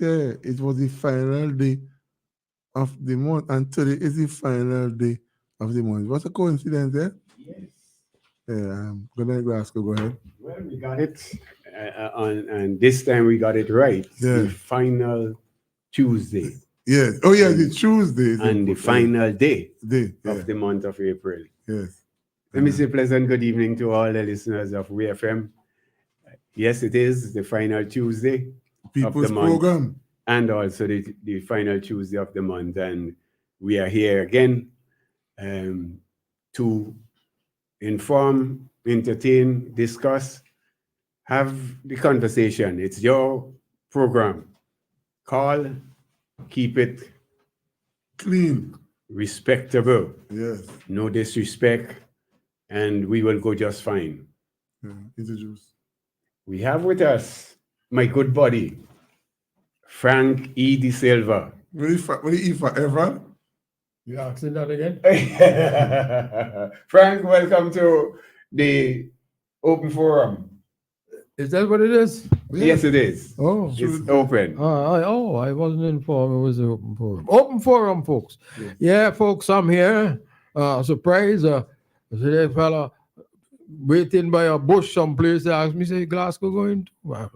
year it was the final day of the month, and today is the final day of the month. What's a coincidence there? Yes. Yeah, good night, Glasgow. Go ahead. Well, we got it and this time we got it right. Yeah. The final Tuesday Yes. Oh, yeah, the and, Tuesday. is and the important. final day Day. Yeah. of the month of April. Yes. Let me say pleasant good evening to all the listeners of WFM. Yes, it is the final Tuesday of People's the month program. and also the final Tuesday of the month. And we are here again to inform, entertain, discuss, have the conversation. It's your program. Call, keep it Clean. respectable, Yes. no disrespect, and we will go just fine. Yeah. Introduce. We have with us my good buddy, Frank E. De Silva. Will you eat forever? You asking that again? Frank, welcome to the Open Forum. Is that what it is? Yes, it is. Oh, It's open. I wasn't informed it was an open forum. Open forum, folks. Yes. Yeah, folks, I'm here. Surprise. I see that fella waiting by a bush someplace. They asked me, say, Glasgow going to?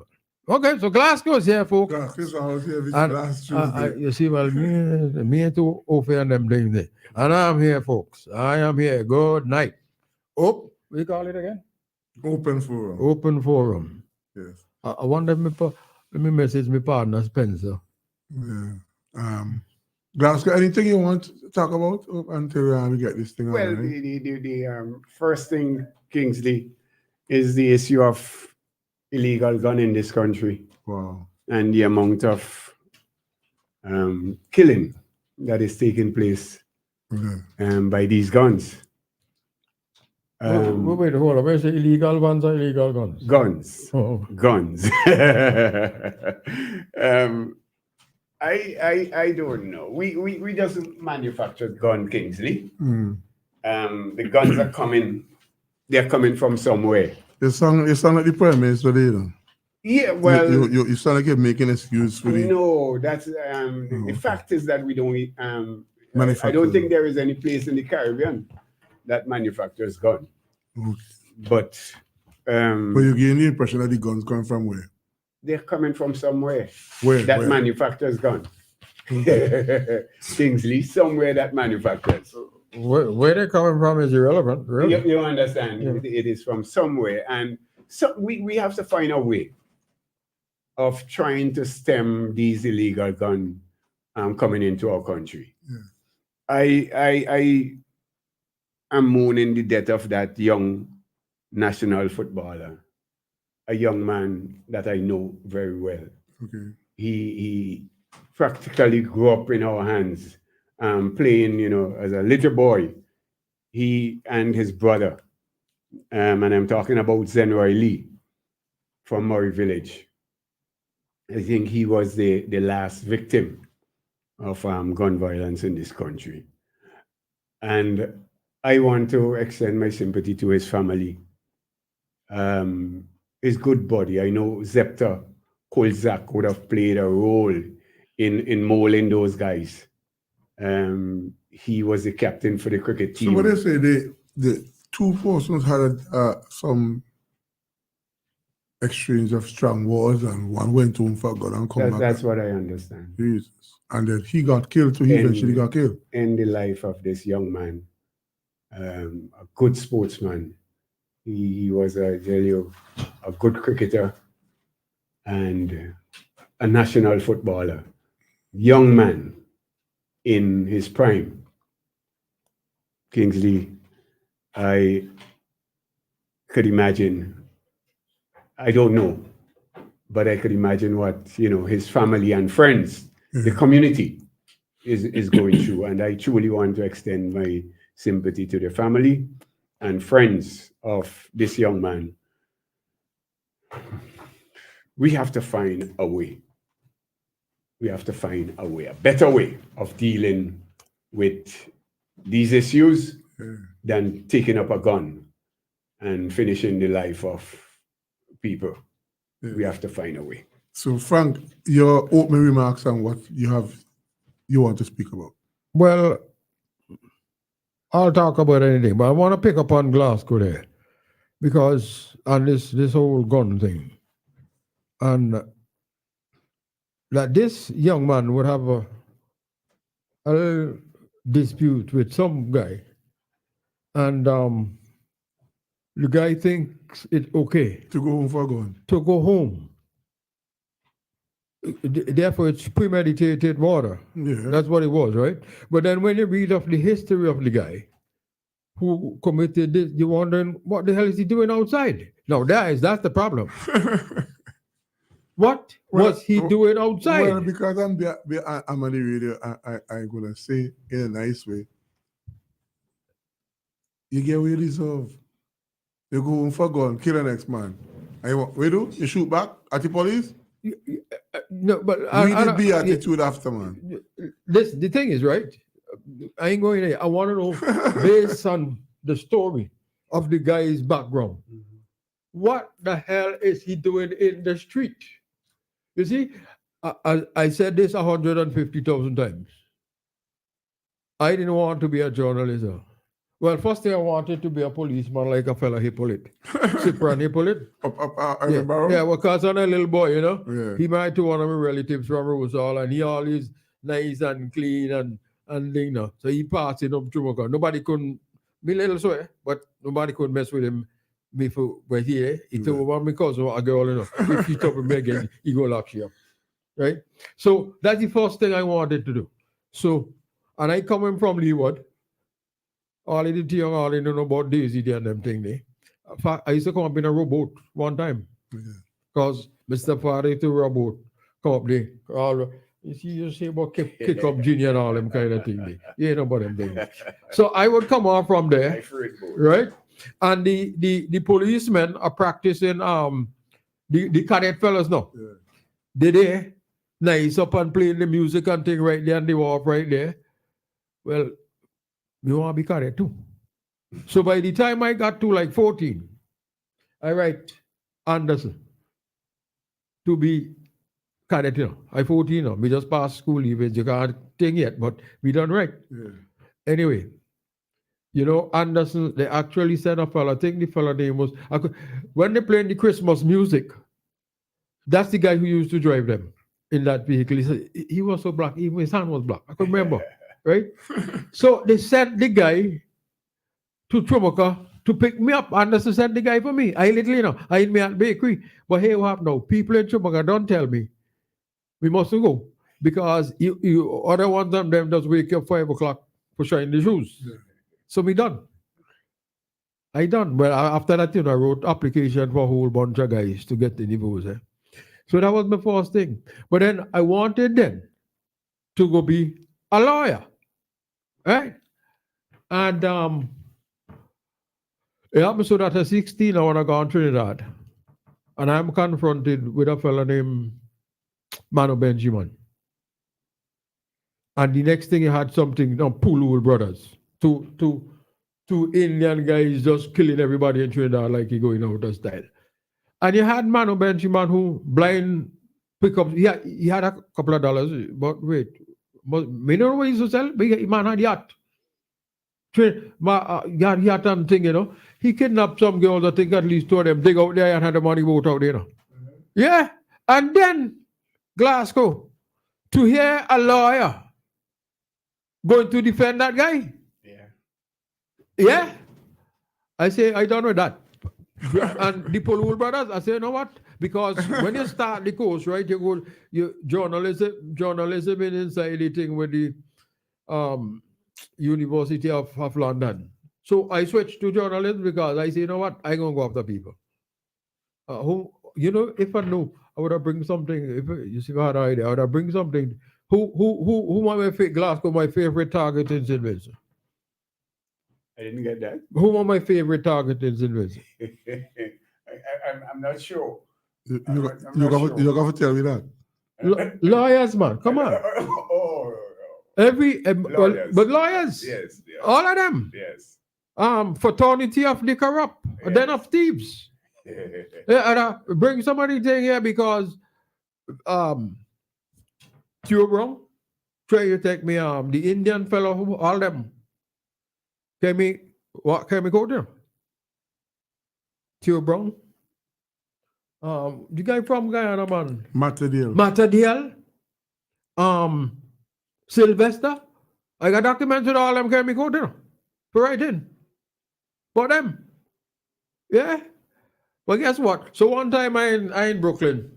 Okay, so Glasgow's here, folks. Chris, I was here this And last Tuesday. you see, well, me too, Opie and them doing there. And I'm here, folks. I am here. Good night. Oh, we call it again? Open forum. Open forum. Yes. I wonder let me message my partner Spencer. Yeah. Glasgow, anything you want to talk about until we get this thing Well, on? Right? the first thing, Kingsley, is the issue of illegal gun in this country Wow. and the amount of killing that is taking place Yeah. by these guns. Wait, hold on. Where's the illegal ones or illegal guns? Guns. Oh, Guns. I don't know. We just manufacture gun, Kingsley. Mm. The guns are coming. They're coming from somewhere. You sound like the Prime Minister today, though. Yeah, well, you sound like you're making an excuse for the no. That's the fact is that we don't. I don't manufacturer. think there is any place in the Caribbean that manufactures gun. Okay. But But you gain the impression that the guns come from where? they're coming from somewhere Where? that Where? manufactures gun. Kingsley, somewhere that manufactures. where they're coming from is irrelevant, really. You understand? Yeah. It is from somewhere, and so we have to find a way of trying to stem these illegal gun coming into our country. Yeah. I am mourning the death of that young national footballer, a young man that I know very well. Okay. He practically grew up in our hands, playing, as a little boy. He and his brother, and I'm talking about Zenroy Lee from Murray Village. I think he was the last victim of gun violence in this country. And I want to extend my sympathy to his family. His good buddy, I know Zepter Kolzak would have played a role in molding those guys. He was the captain for the cricket So team. what they say, the two persons had some exchange of strong words, and one went home for God and come back. That's what I understand. Jesus. And then he got killed too. He And- eventually got killed. In the life of this young man, a good sportsman. He was, I tell you, a good cricketer and a national footballer. Young man in his prime. Kingsley, I could imagine, I don't know, but I could imagine what, his family and friends, the community is going through. And I truly want to extend my sympathy to the family and friends of this young man. We have to find a way. We have to find a way, a better way of dealing with these issues than taking up a gun and finishing the life of people. We have to find a way. So, Frank, your opening remarks on what you want to speak about. Well, I'll talk about anything, but I want to pick up on Glasgow there because on this whole gun thing, and that this young man would have a little dispute with some guy, and the guy thinks it's okay To go home for a gun. to go home. Therefore, it's premeditated murder. Yeah. That's what it was, right? But then when you read of the history of the guy who committed this, you're wondering what the hell is he doing outside? Now, that's the problem. What Well, was he doing outside? Well, because I'm on the radio, I'm gonna say in a nice way. You get what you deserve. You go home for a gun, kill the next man. And you what we do? You shoot back at the police? No, but We did be attitude after, man. the thing is, right? I ain't going there. I want to know, based on the story of the guy's background, what the hell is he doing in the street? You see, I said this 150,000 times. I didn't want to be a journalist. Well, first thing I wanted to be a policeman like a fella Hippolyte. Cyprian Hippolyte. I remember. Yeah, because I'm a little boy, you know. Yeah. He married to one of my relatives from Rosal, and he always nice and clean and you know. So he passed it up to me. Nobody couldn't, me little swear, but nobody could mess with him. Me for but here, he told about me cousin, a girl, you know. If she talk with me again, he go lock you up. Right? So that's the first thing I wanted to do. So, and I coming from Leeward. All of the young, all they know about Daisy and them thing there. In fact, I used to come up in a rowboat one time. Because Mr. Father to rowboat come up there. All, you see, you say about kick up Junior and all them kind of thing there. You know about them things. So I would come off from there, right? And the policemen are practicing the cadet fellas now. Yeah. They there, nice up and playing the music and thing right there, and they were up right there. Well, me want to be cadet too. So by the time I got to like 14, I write Anderson to be cadet. You know, I 14 now. We just passed school even. You can't think yet, but we done right. Yeah. Anyway, you know, Anderson, they actually sent a fella, I think the fella name was, when they playing the Christmas music, that's the guy who used to drive them in that vehicle. He said, he was so black, even his hand was black. I can remember, right? So they sent the guy to Trumoka to pick me up. Anderson sent the guy for me. I literally, you know, I in me at bakery. But hey, what now? People in Trumoka don't tell me. We mustn't go. Because you other ones of them just wake up 5 o'clock for shine the shoes. Yeah. So me done. I done. Well, after that, you know, I wrote application for a whole bunch of guys to get the divorce. So that was my first thing. But then I wanted then to go be a lawyer. Right? And it happened so that at 16, I want to go to Trinidad. And I'm confronted with a fella named Mano Benjamin. And the next thing he had something, you know, Pulu brothers. Two Indian guys just killing everybody in Trinidad like he going out of style. And you had Mano Benjamin who blind pick up, he had a couple of dollars, but wait, me don't know what he used to sell, but man had yacht. Yacht and thing, you know. He kidnapped some girls, I think at least 2 of them, dig out there and had the money boat out there, you know. Yeah. And then Glasgow, to hear a lawyer going to defend that guy. Yeah. I say, I don't know that. And the Polu brothers, I say, you know what? Because when you start the course, right, you journalism is inside the thing with the University of London. So I switched to journalism because I say, you know what? I'm going to go after people. Who, you know, if I knew, I would have bring something. If you see my idea, I would have bring something. Who my Glasgow, my favorite target in St. Vincent? I didn't get that. Who are my favorite target in St. Vincent? I'm not sure. You I'm got to tell me that. Lawyers, man, come on. Oh, Every Lawyers. but lawyers, yes, yes, all of them. yes. Fraternity of the corrupt, Yes. then of thieves. Yeah, and, bring somebody thing here because Theo Brown, try to take me the Indian fellow who all them. Can me go there? Theo Brown. The guy from Guyana, man. Matadale. Matadiel. Sylvester. I got documents with all them can me go there. For right in. For them. Yeah. But guess what? So one time I in Brooklyn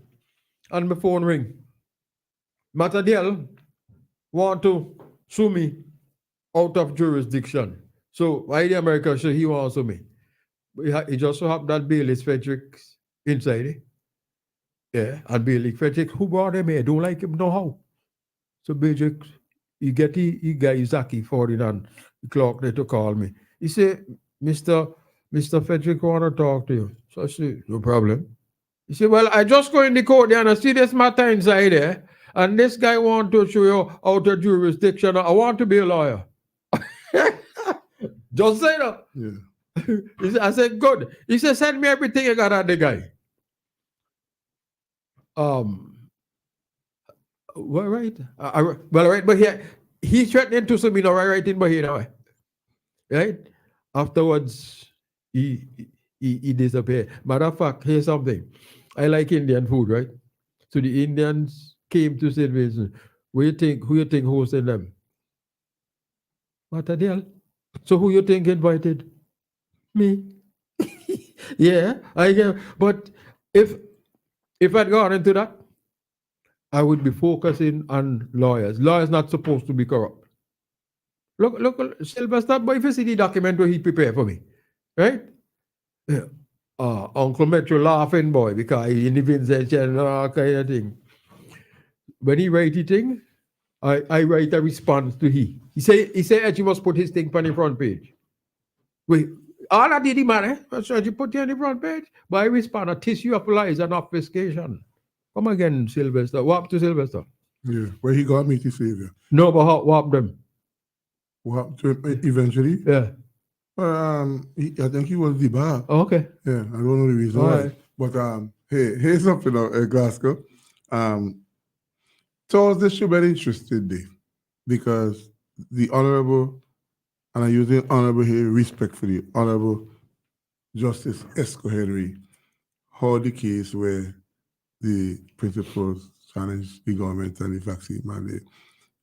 and my phone ring. Matadiel want to sue me out of jurisdiction. So why the American so he wants to sue me. He just so happened that Bailey Frederick inside it. Yeah, and Bailey Frederick, who brought him here? Don't like him, no how. So Frederick, he get the guy Zaki 49 the clock there to call me. He said, Mr. Frederick want to talk to you. So I said, no problem. He said, well, I just go in the court there and I see this matter inside there. And this guy want to show you out of jurisdiction. I want to be a lawyer. Just say that. Yeah. I said, good. He said, send me everything you got on the guy. Well, right. Well, right, but he threatened to sue me now, right in but now. Right? Afterwards, he disappeared. Matter of fact, here's something. I like Indian food, right? So the Indians came to St. Vincent. Who you think hosted them? Matadale. So who you think invited? Me. Yeah, I get. But if I'd gone into that, I would be focusing on lawyers. Lawyers not supposed to be corrupt. Look, Sylvester, but if you see the document where he prepared for me, right? Yeah. Uncle Metro laughing boy because he in the Vincent and all kind of thing. When he write the thing, I write a response to he. He say you must put his thing on the front page. Wait, all I did, man, so you put it on the front page, but I respond, a tissue of lies and obfuscation. Come again, Sylvester. What happened to Sylvester? Yeah. Where he got me to save you. No, but what happened to him? What happened to him eventually? Yeah. I think he was the bar. Oh, okay. Yeah, I don't know the reason All why. right. But here's something out Glasgow. Thursday should be an interesting day because the Honorable, and I use the Honorable here respectfully, Honorable Justice Esco Henry heard the case where the principals challenged the government and the vaccine mandate.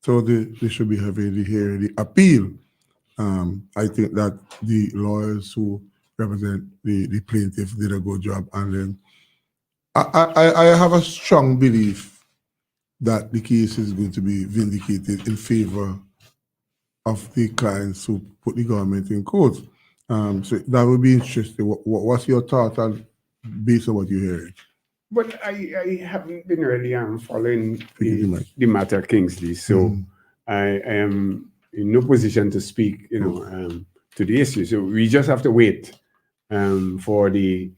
So they should be having the hearing, the appeal. I think that the lawyers who represent the plaintiff did a good job, and then I have a strong belief that the case is going to be vindicated in favor of the clients who put the government in court. So that would be interesting. What's your thought on based on what you're hearing? But I haven't been really following you, the matter, Kingsley. So I am in no position to speak, to the issue. So we just have to wait for the.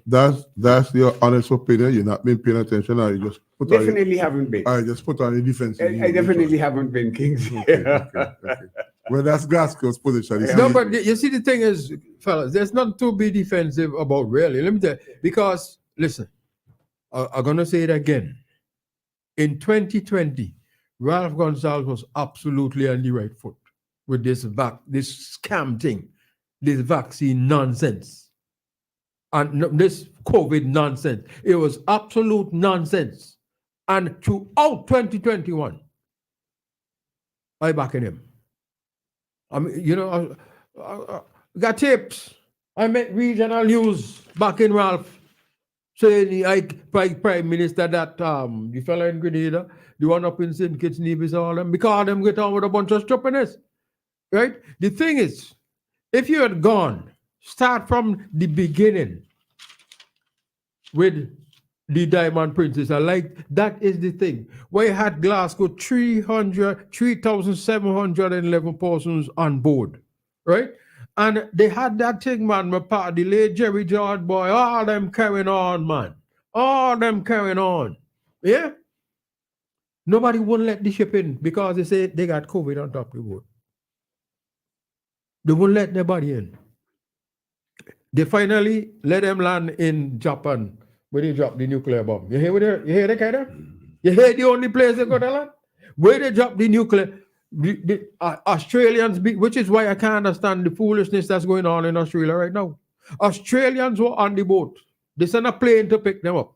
That's your honest opinion. You're not been paying attention, or you just put definitely haven't been. I just put on the defense. I definitely haven't been, Kingsley. Okay. Well, that's Glasgow's position. No, but you see, the thing is, fellas, there's nothing to be defensive about, really. Let me tell you, because listen, I'm gonna say it again. In 2020, Ralph Gonsalves was absolutely on the right foot with this scam thing, this vaccine nonsense, and this COVID nonsense. It was absolute nonsense. And throughout 2021, I backing him. I mean, I got tips. I met regional news back in Ralph saying Prime Minister that the fella in Grenada, the one up in St. Kitts Nevis, all them, because them get on with a bunch of stupidness. Right? The thing is, if you had gone, start from the beginning with the Diamond Princess, that is the thing. We had Glasgow 3,711 persons on board, right? And they had that thing, man, my part, the late Jerry George boy, all them carrying on, man. All them carrying on. Yeah? Nobody wouldn't let the ship in because they say they got COVID on top of the boat. They wouldn't let nobody in. They finally let them land in Japan where they drop the nuclear bomb. You hear that kind of? You hear the only place they got a lot? Where they drop the nuclear, Australians, which is why I can't understand the foolishness that's going on in Australia right now. Australians were on the boat. They sent a plane to pick them up.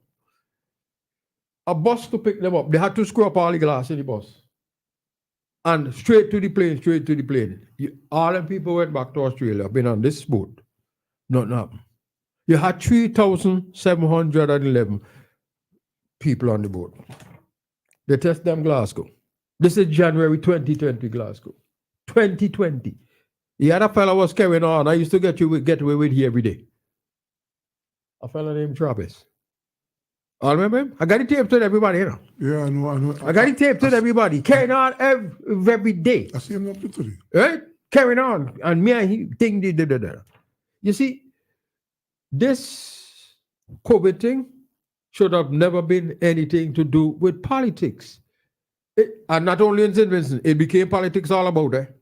A bus to pick them up. They had to screw up all the glass in the bus. And straight to the plane. All them people went back to Australia, been on this boat. Nothing happened. You had 3,711 people on the boat. They test them Glasgow. This is January 2020 Glasgow. 2020. The other fella was carrying on. I used to get away with he every day. A fella named Travis. I remember him. I got it taped to everybody, you know. Yeah, I know. I got it taped to everybody. Carrying on every day. I see him up to today. Right? Carrying on. And me and he think. You see, this COVID thing should have never been anything to do with politics. And not only in St. Vincent, it became politics all about it.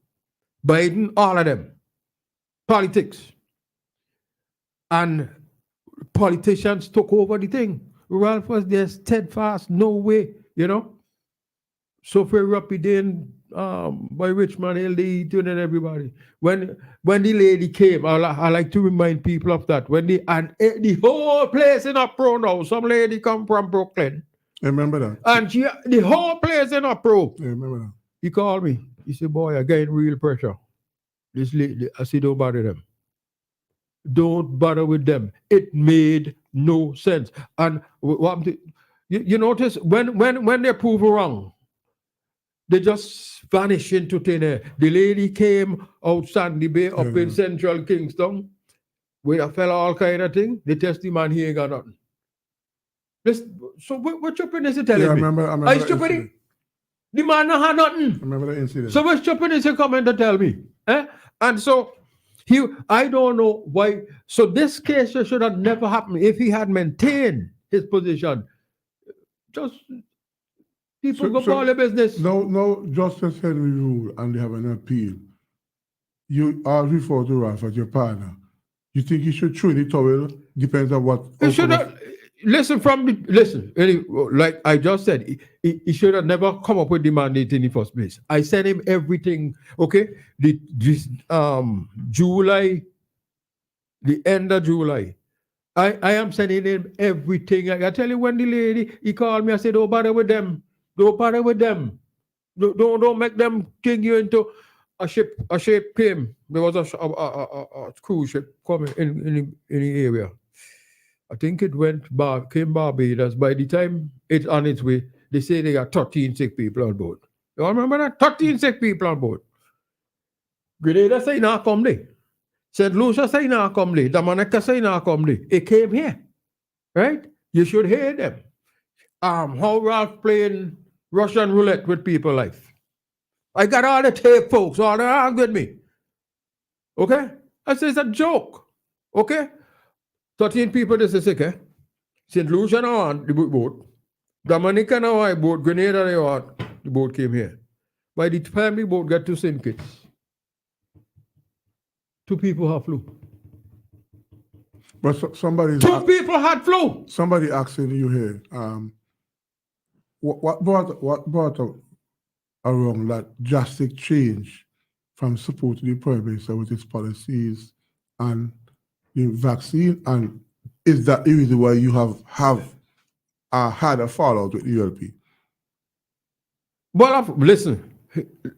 Biden, all of them. Politics. And politicians took over the thing. Ralph was there steadfast, no way, you know. So for Rapidin, by Richmond Hill, they eating and everybody. When the lady came, I like to remind people of that. The whole place in uproar now. Some lady come from Brooklyn. I remember that. And the whole place in uproar. I remember that. He called me. He said, boy, I getting real pressure. This lady, I said, don't bother them. Don't bother with them. It made no sense. And you notice when they prove wrong, they just vanish into thin air. The lady came out Sandy Bay up in central Kingston with a fella all kind of thing. They test the man, he ain't got nothing. So what stupidness you telling me? I remember Are you stupid? The man not had nothing. I remember the incident. So what stupidness you coming to tell me? And so I don't know why. So this case should have never happened if he had maintained his position. Just people go for their business. No, Justice Henry ruled and they have an appeal. You are referred to Ralph as your partner. You think he should throw the towel? Depends on what. He should have. Like I just said, he should have never come up with the mandate in the first place. I sent him everything, okay? July, the end of July. I am sending him everything. I tell you, when the lady, he called me, I said, don't bother with them. Don't bother with them. Don't make them king you into a ship came. There was a cruise ship coming in the area. I think it came Barbados. By the time it's on its way, they say they got 13 sick people on board. You all remember that? 13 sick people on board. Grenada say not come there. St. Lucia say not come there. Dominica say not come there. It came here. Right? You should hear them. How Ralph playing Russian roulette with people's life. I got all the tape, folks. All the argue with me. Okay? I say it's a joke. Okay? 13 people, this is sick, eh? St. Lucia now on the boat. Dominica now on boat. Grenada now on the boat came here. By the time the boat got to St. Kitts, 2 people have flu. But Two people had flu. Somebody asking you here, what brought around that drastic change from support to the Prime Minister with his policies and the vaccine, and is that the reason why you have had a fallout with the ULP? Well, listen,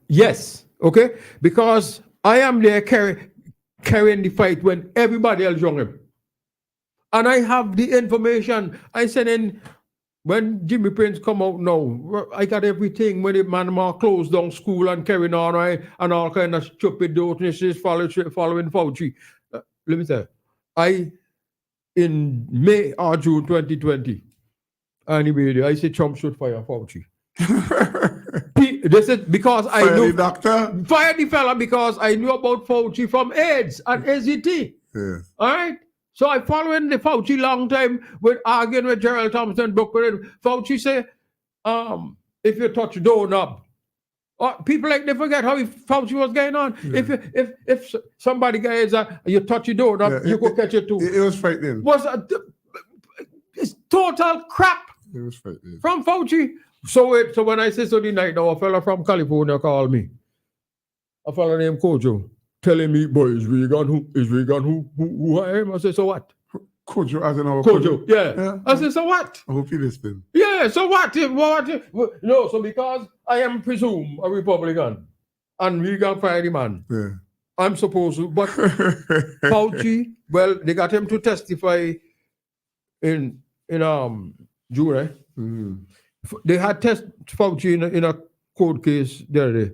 yes, okay, because I am there carrying the fight when everybody else wrong him. And I have the information. I sent in, when Jimmy Prince come out now, I got everything when the man closed down school and carrying on, right, and all kind of stupid donations following Fauci. Let me say, in May or June 2020, anyway, I said Trump should fire Fauci. This is because I Fire knew the doctor. Fire the fella because I knew about Fauci from AIDS and AZT. Yeah. All right. So I following the Fauci long time with arguing with Gerald Thompson, Brooklyn. Fauci say, if you touch doorknob, people like they forget how Fauci was going on. Yeah. If somebody guys you touch your doorknob, you could catch it too. It was frightening. It's total crap It was frightening. from Fauci. So when I say so the night now, a fella from California called me. A fella named Kojo telling me, boy, is Reagan who I am? I said, so what? Kojo, as in our Kojo, yeah. Yeah. I said, so what? I hope you listen. Yeah, so what? No, so because I am presumed a Republican and Reagan fired the man, Yeah. I'm supposed to, but Fauci, well, they got him to testify in June, eh? Mhm. They had test Fauci in a court case the other day.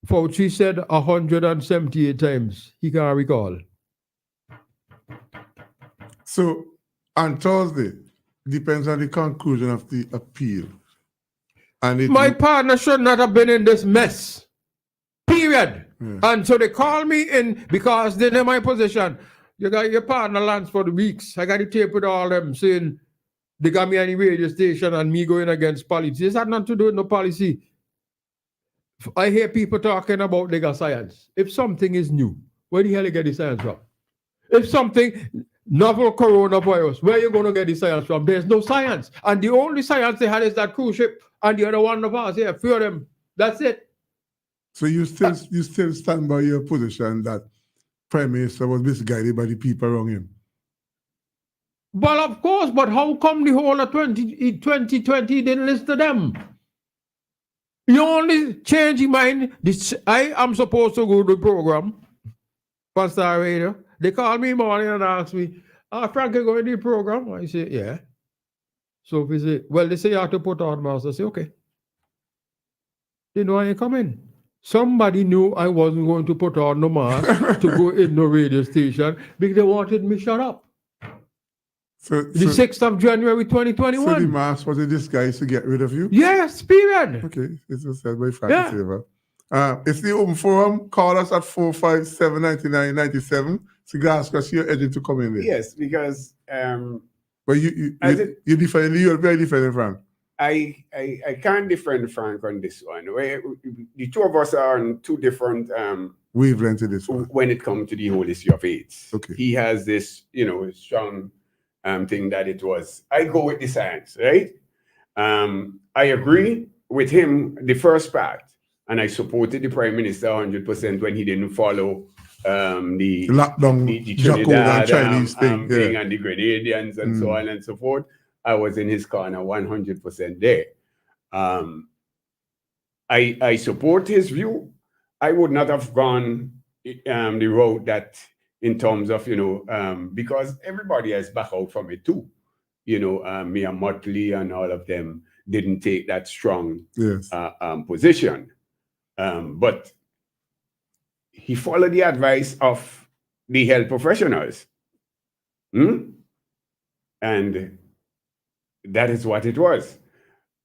Fauci said 178 times he can't recall. So on Thursday, depends on the conclusion of the appeal. And it My partner should not have been in this mess. Period. Yeah. And so they call me in because they know my position. You got your partner Lance for the weeks. I got the tape with all them saying they got me on the radio station and me going against policy. This had nothing to do with no policy. I hear people talking about they got science. If something is new, where the hell you get the science from? If something novel coronavirus, where you going to get the science from? There's no science. And the only science they had is that cruise ship and the other one of us here, few of them. That's it. So you still stand by your position that Prime Minister was misguided by the people around him. Well, of course, but how come the whole of 2020 didn't listen to them? You only change your mind. I am supposed to go to the program, Pastor Radio. They call me morning and ask me, Frank, you going to the program? I say, yeah. So if they say, well, they say you have to put on mask. I say, okay. They know I ain't coming. Somebody knew I wasn't going to put on no mask to go in no radio station because they wanted me shut up. So The 6th of January 2021. so the mask was a disguise to get rid of you? Yes, period. Okay, this was said by Frank Yeah. Silva. It's the Open Forum. Call us at 457-9997. Cigar Scratch, you're edging to come in there. Yes, because But you As it- defend you're very defending Frank. I can't defend Frank on this one. The two of us are on two different Wavelength to this one. when it comes to the whole issue of AIDS. Okay. He has this, strong thing that it was. I go with the science, right? I agree with him the first part, and I supported the Prime Minister 100% when he didn't follow the Lockdown, Jaco, that Trinidad Chinese thing. thing Yeah. and the Grenadians and so on and so forth. I was in his corner 100% there. I support his view. I would not have gone the road that in terms of, because everybody has back out from it too. Mia Motley and all of them didn't take that strong Yes. position. But he followed the advice of the health professionals. And that is what it was.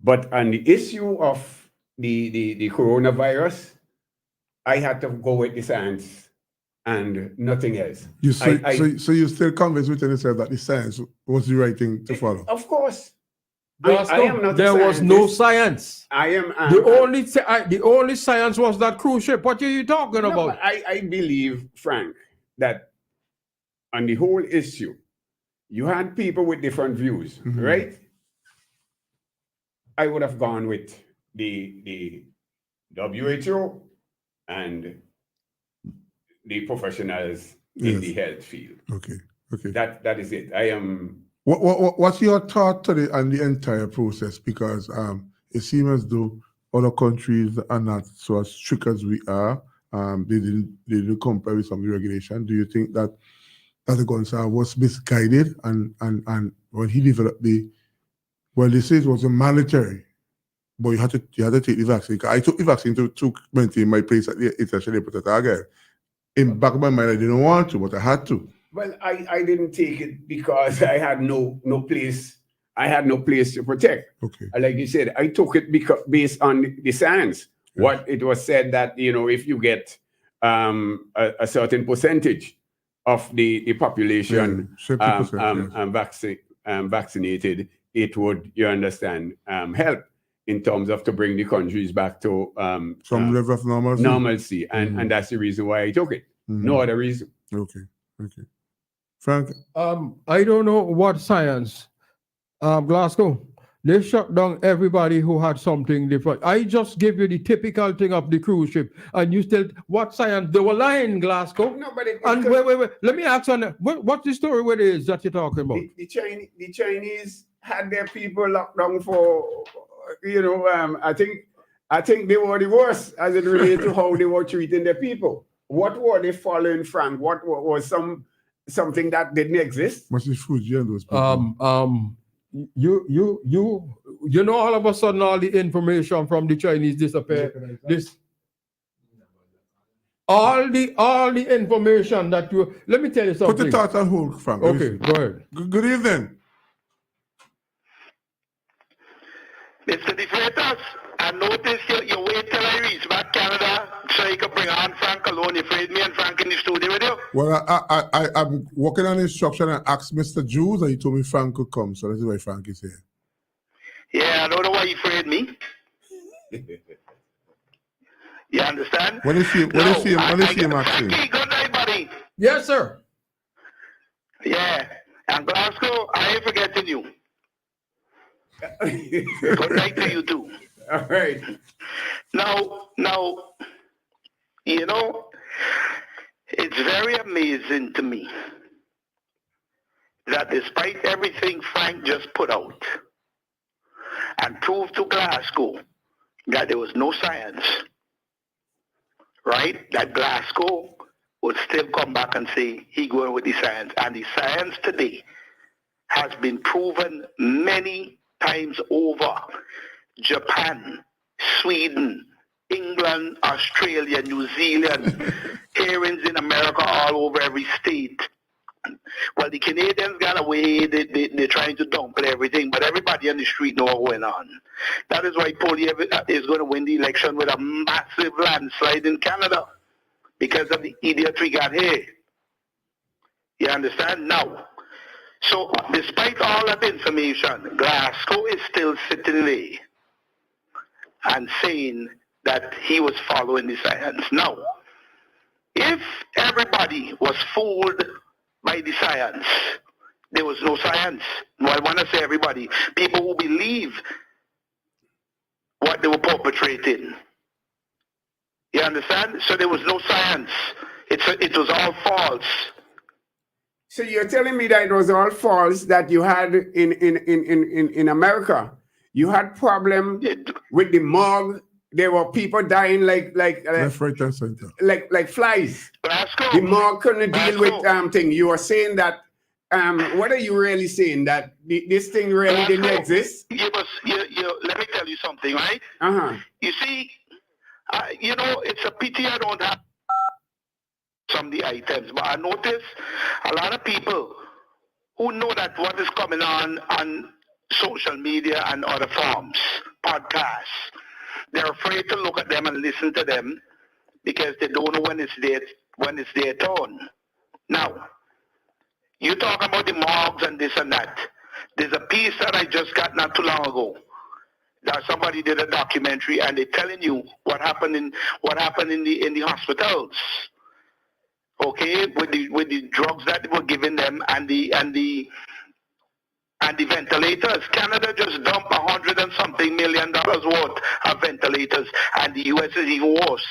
But on the issue of the coronavirus, I had to go with the science and nothing else. So you still convinced within yourself that the science was the right thing to follow? Of course. Glasgow, I am not a there was no scientist. science. I am The only science was that cruise ship. What are you talking No, about? but I believe, Frank, that on the whole issue, you had people with different views, Mhm. right? I would have gone with the WHO and the professionals in Yes. the health field. Okay. Okay. That is it. I am What's your thought today on the entire process? Because it seems as though other countries are not so as strict as we are. They didn't compare with some of the regulation. Do you think that Dr. Gonzalez was misguided and when he developed they say it was a mandatory, but you had to take the vaccine. I took the vaccine to maintain my place at the international airport at Argyle. In back of my mind, I didn't want to, but I had to. well. I didn't take it because I had no place. I had no place to protect. Okay. Like you said, I took it because based on the science. Yeah. What it was said that if you get a certain percentage of the population 70%. vaccinated, it would, you understand, help in terms of to bring the countries back to Some level of normalcy. normalcy, and Mhm. and that's the reason why I took it. Mhm. No other reason. Okay. Frank, I don't know what science Glasgow, they shut down everybody who had something different. I just give you the typical thing of the cruise ship, and you still what science? They were lying, Glasgow. No, but And wait. Let me ask you, what's the story with it is that you're talking about? the Chinese had their people locked down for, I think they were the worst as it related to how they were treating their people. What were they following, Frank? What was something that didn't exist? Must be Fuji and those people. You know, all of a sudden, all the information from the Chinese disappear. All the information that you. Let me tell you Put something. the thoughts on hold, Frank. Okay, go ahead. Good evening. Mr. De Freitas, I noticed you wait till I reach back Canada so you can bring on Frank alone. You afraid me and Frank in the studio with you? Well, I'm working on instruction and asked Mr. Jules, and he told me Frank could come, so that's why Frank is here. Yeah, I don't know why you afraid me. You understand? When is he, Maxine? Frankie, good night, buddy. Yes, sir. Yeah, and Glasgow, I ain't forgetting you. Good night to you too. All right. Now, it's very amazing to me that despite everything Frank just put out and proved to Glasgow that there was no science, right? That Glasgow would still come back and say he going with the science. And the science today has been proven many times over. Japan, Sweden, England, Australia, New Zealand, hearings in America, all over every state. Well, the Canadians got away, they're trying to downplay everything, but everybody on the street know what's going on. That is why Poilievre is going to win the election with a massive landslide in Canada because of the idiot we got here. You understand? Now, so despite all that information, Glasgow is still sitting there and saying that he was following the science. Now, if everybody was fooled by the science, there was no science. Well, I want to say everybody, people who believe what they were perpetrating. You understand? So there was no science. It was all false. So you're telling me that it was all false that you had in America? You had problem with the morgue. There were people dying like Left, right, and center. like flies. Glasgow. The morgue couldn't deal Glasgow. with thing. You were saying that. What are you really saying? That this thing really didn't Glasgow, exist? Let me tell you something, right? You see, it's a pity I don't have some of the items, but I notice a lot of people who know that what is coming on social media and other forms, podcasts, they're afraid to look at them and listen to them because they don't know when it's their turn. Now, you talk about the morgues and this and that. There's a piece that I just got not too long ago that somebody did a documentary and they're telling you what happened in the hospitals. Okay, with the drugs that were given them and the ventilators. Canada just dumped $100 and something million worth of ventilators, and the US is even worse.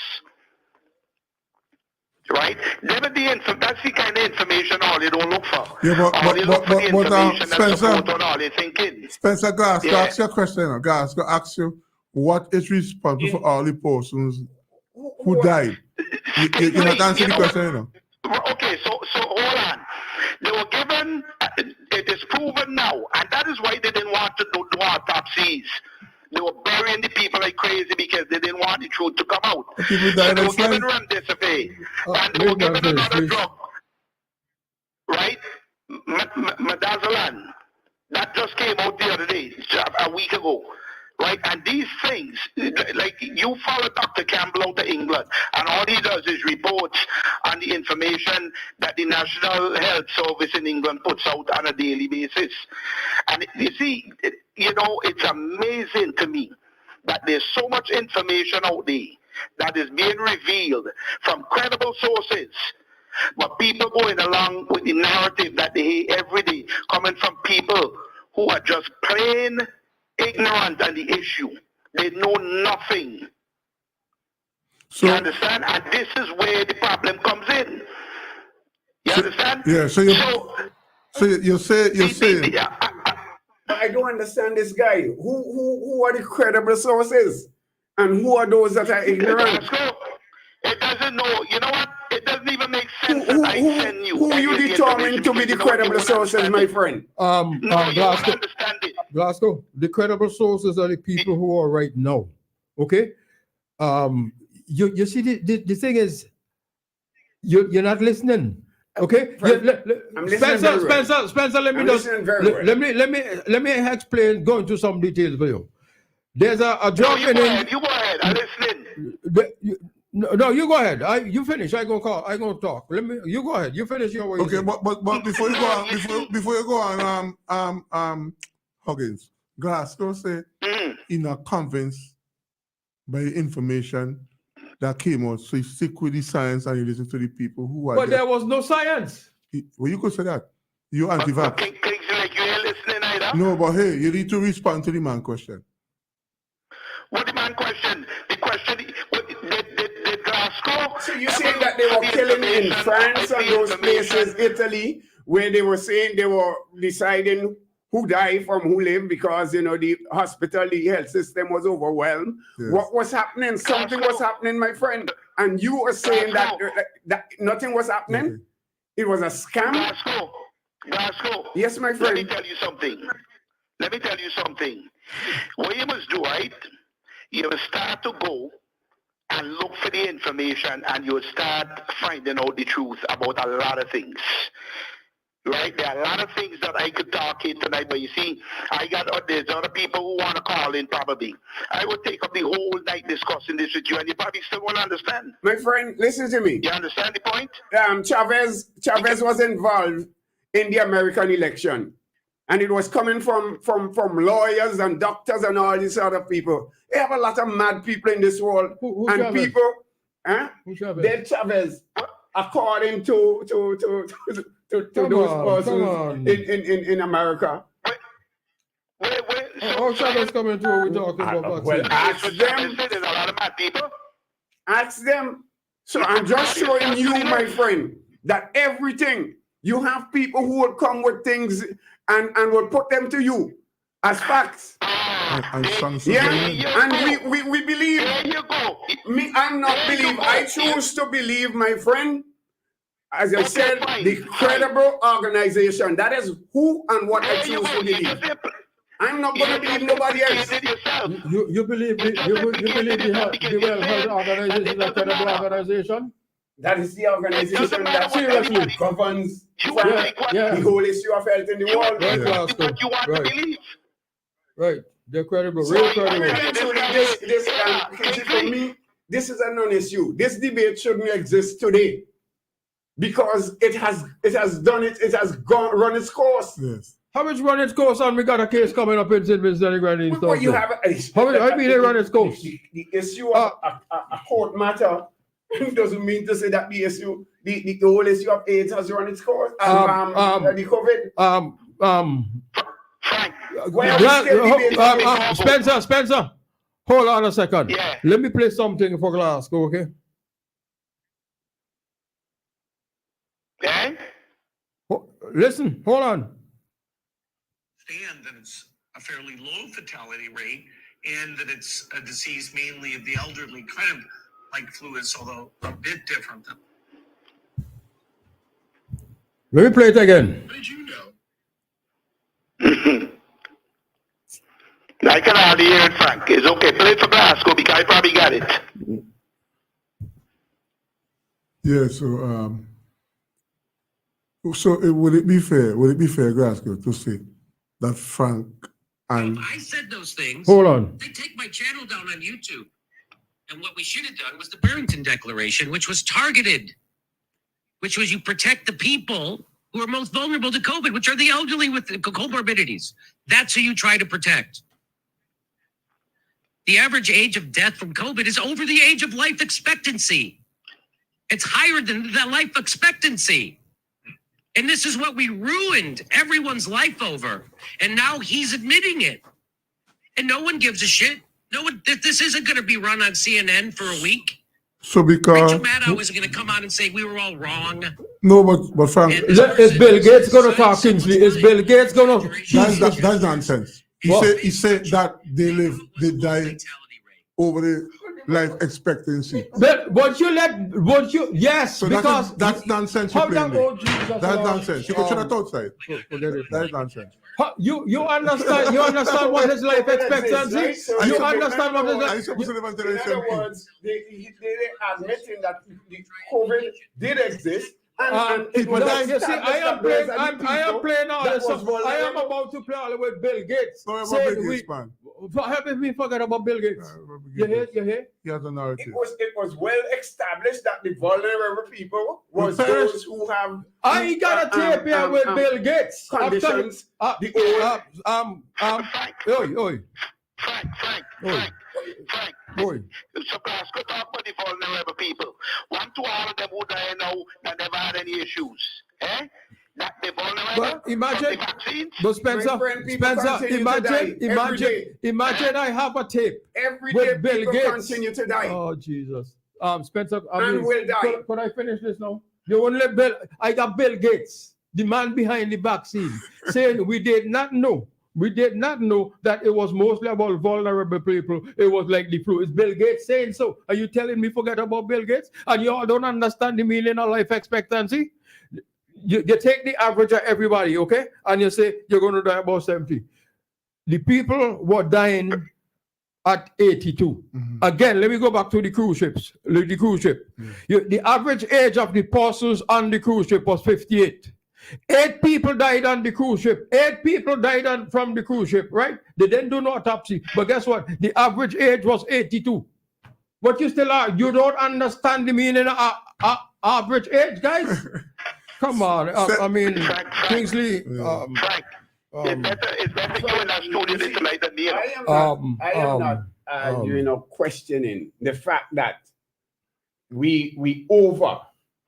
Right? That's the kind of information all they don't look for. Yeah, all they look for the information that Spencer, support on all they're thinking. Spencer, Glasgow, Yeah. ask you a question. Glasgow, ask you, what is responsible for all the persons who died? You're not answering the question, you know. Okay, so hold on. They were given, it is proven now, and that is why they didn't want to do autopsies. They were burying the people like crazy because they didn't want the truth to come out. The people So died they were like given flies. remdesivir, and they were given another drug, right? Midazolam. That just came out the other day, a week ago. Right, and these things, like you follow Dr. Campbell out of England, and all he does is reports on the information that the National Health Service in England puts out on a daily basis. And you see, it's amazing to me that there's so much information out there that is being revealed from credible sources, but people going along with the narrative that they hear every day, coming from people who are just plain ignorant on the issue. They know nothing. So You understand? And this is where the problem comes in. You understand? yeah, so you're saying I don't understand this guy. Who are the credible sources? And who are those that are ignorant? It doesn't know. You know what? It doesn't even make sense that I send you. Who you determine to be the credible sources, my friend? No, you don't Glasgow, understand it. Glasgow, the credible sources are the people who are right now. Okay? You see, the thing is, you're not listening. Okay? I'm listening very well. Spencer, let me I'm just listening very well. let me explain, go into some details for you. There's a No, drug you in go ahead. You go ahead. I'm listening. No, you go ahead. You finish. I gonna talk. You go ahead. You finish your way. okay, but before you go on, before you go on, Huggins, Glasgow say he not convinced by the information that came out, so he stick with the science and he listen to the people who are. But there was no science. Well, you could say that. You anti-vax. Things like you ain't listening either. No, but hey, you need to respond to the man question. What the man question? The question, the Glasgow. So you saying that they were killing in France and those places, Italy, where they were saying they were deciding who died from who lived because, you know, the hospital, the health system was overwhelmed. Yes. What was happening? Something was happening, my friend. And you were saying that nothing was happening? Okay. It was a scam? Glasgow. Yes, my Let me friend. tell you something. What you must do, right? You will start to go and look for the information and you'll start finding out the truth about a lot of things. Right? There are a lot of things that I could talk in tonight, but you see, there's other people who want to call in probably. I would take up the whole night discussing this with you and you probably still won't understand. My friend, listen to me. You understand the point? Chavez was involved in the American election. And it was coming from lawyers and doctors and all these other people. They have a lot of mad people in this world. Who and Chavez? people, Who Chavez? dead Chavez, according to those persons in America. Wait. How Chavez coming to what we're talking about? Well, vaccine? ask them. There's a lot of mad people. Ask them. So I'm just showing you, my friend, that everything, you have people who will come with things and will put them to you as facts. And Yeah, and we believe. There you go. I'm not believe. I choose to believe, my friend. As I said, the credible organization. That is who and what I choose to believe. I'm not going to believe nobody else. You believe the World Health Organization is a credible organization? That is the organization that Seriously. governs Yeah. the whole issue of health in the world. Right, What Glasgow. you want to Right. believe. Right. They're credible, So, real credible. Kingsley, for me, this is a non-issue. This debate shouldn't exist today because it has run its course. Yes. How much run its course on? We got a case coming up in St. Vincent and Grenadines. But you have How many run its course? The issue of a court matter doesn't mean to say that the issue, the whole issue of AIDS has run its course. The COVID. Frank, Why are we still debating? Spencer, hold on a second. Yeah. Let me play something for Glasgow, okay? eh? Listen, hold on. Understand that it's a fairly low fatality rate and that it's a disease mainly of the elderly, kind of like flu is, although a bit different. Let me play it again. What did you know? I can hardly hear it, Frank. It's okay. Play it for Glasgow because I probably got it. Yeah. Would it be fair, Glasgow, to say that Frank and I said those things. Hold on. They take my channel down on YouTube. And what we should have done was the Barrington Declaration, which was targeted, which was you protect the people who are most vulnerable to COVID, which are the elderly with the comorbidities. That's who you try to protect. The average age of death from COVID is over the age of life expectancy. It's higher than the life expectancy. And this is what we ruined everyone's life over. And now he's admitting it. And no one gives a shit. No one, this isn't going to be run on CNN for a week. So because Rachel Maddow is going to come out and say we were all wrong. no, but Frank, And Is Bill Gates gonna talk, Kingsley? Is Bill Gates gonna? that's nonsense. He What? said that they die over the life expectancy. But yes, So because that's nonsense. You how that playing oh, Jesus, That's Lord. nonsense. You go to the outside. Forget it. That is nonsense. You understand? You understand what his life expectancy? So You in understand what his I life? used to live until In they other said, words, they admitting that the COVID did exist. And it People was die. You see, I am established that playing. those I am people playing all that this was stuff. I am vulnerable. about to play all with Bill Gates. "Sorry about saying Bill we- Gates, man." Help me forget about Bill Gates. Sorry about Bill You hear? Gates. You hear? He has a narrative. It was well established that the vulnerable people was Well, those who have I got a tape here with Bill Gates. conditions. The old Oi. Frank. So class, go talk about the vulnerable people. 1 to all of them who die now that never had any issues. Eh? That the vulnerable But imagine- from the vaccines. But Spencer, My friend, people continue to imagine I have a tape. every with day Bill people Gates. continue to die. Oh Jesus. Spencer, And will die. Could I finish this now? You won't let Bill. I got Bill Gates, the man behind the vaccine, saying we did not know that it was mostly about vulnerable people. It was like the flu. It's Bill Gates saying so. Are you telling me forget about Bill Gates? And you all don't understand the meaning of life expectancy? You take the average of everybody, okay? And you say you're going to die about 70. The people were dying at 82. Again, let me go back to the cruise ships. The cruise ship. The average age of the persons on the cruise ship was 58. 8 people died on the cruise ship. 8 people died from the cruise ship, right? They didn't do no autopsy. But guess what? The average age was 82. But you still are. You don't understand the meaning of average age, guys? Come on. I mean, Kingsley. Frank, it's better you and I studio this tonight than me. I am not questioning the fact that we over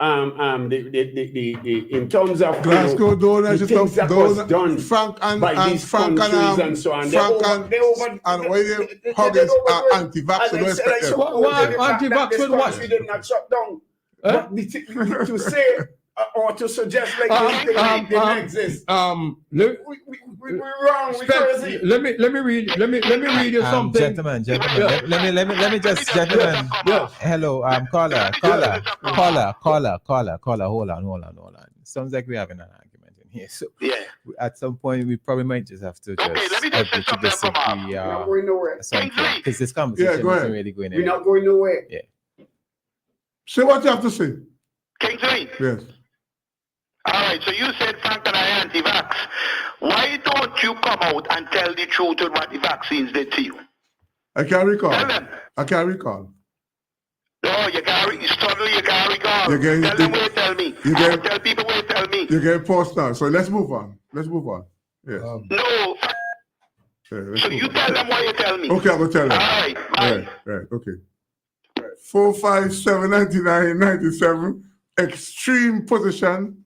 the in terms of Glasgow don't the things that was done Frank by and these Frank countries and so on. Frank and why they Huggins are anti-vax, so don't expect them. Why anti-vax with what? We did not shut down. But to say or to suggest like anything didn't exist. We wrong. We crazy. Let me read you something. Gentlemen, let me just, gentlemen. Yes. Hello, caller. Hold on. Sounds like we're having an argument in here. So Yeah. at some point, we probably might just have to Okay, let me just say something from We're not going nowhere. because this conversation go ahead. isn't really going We're anywhere. not going nowhere. Say what you have to say. Kingsley. Yes. All right, so you said Frank and I anti-vax. Why don't you come out and tell the truth on what the vaccines did to you? I can't recall. Tell them. I can't recall. No, you can't struggle, you can't recall. You get- Tell them where you tell me. you I get- will tell people where you tell me. You're getting paused now. So let's move on. Yes. No, Yeah, let's so move you on. tell them what you tell me. Okay, I'm gonna tell All them. right, bye. Right, okay. 4579997, extreme position,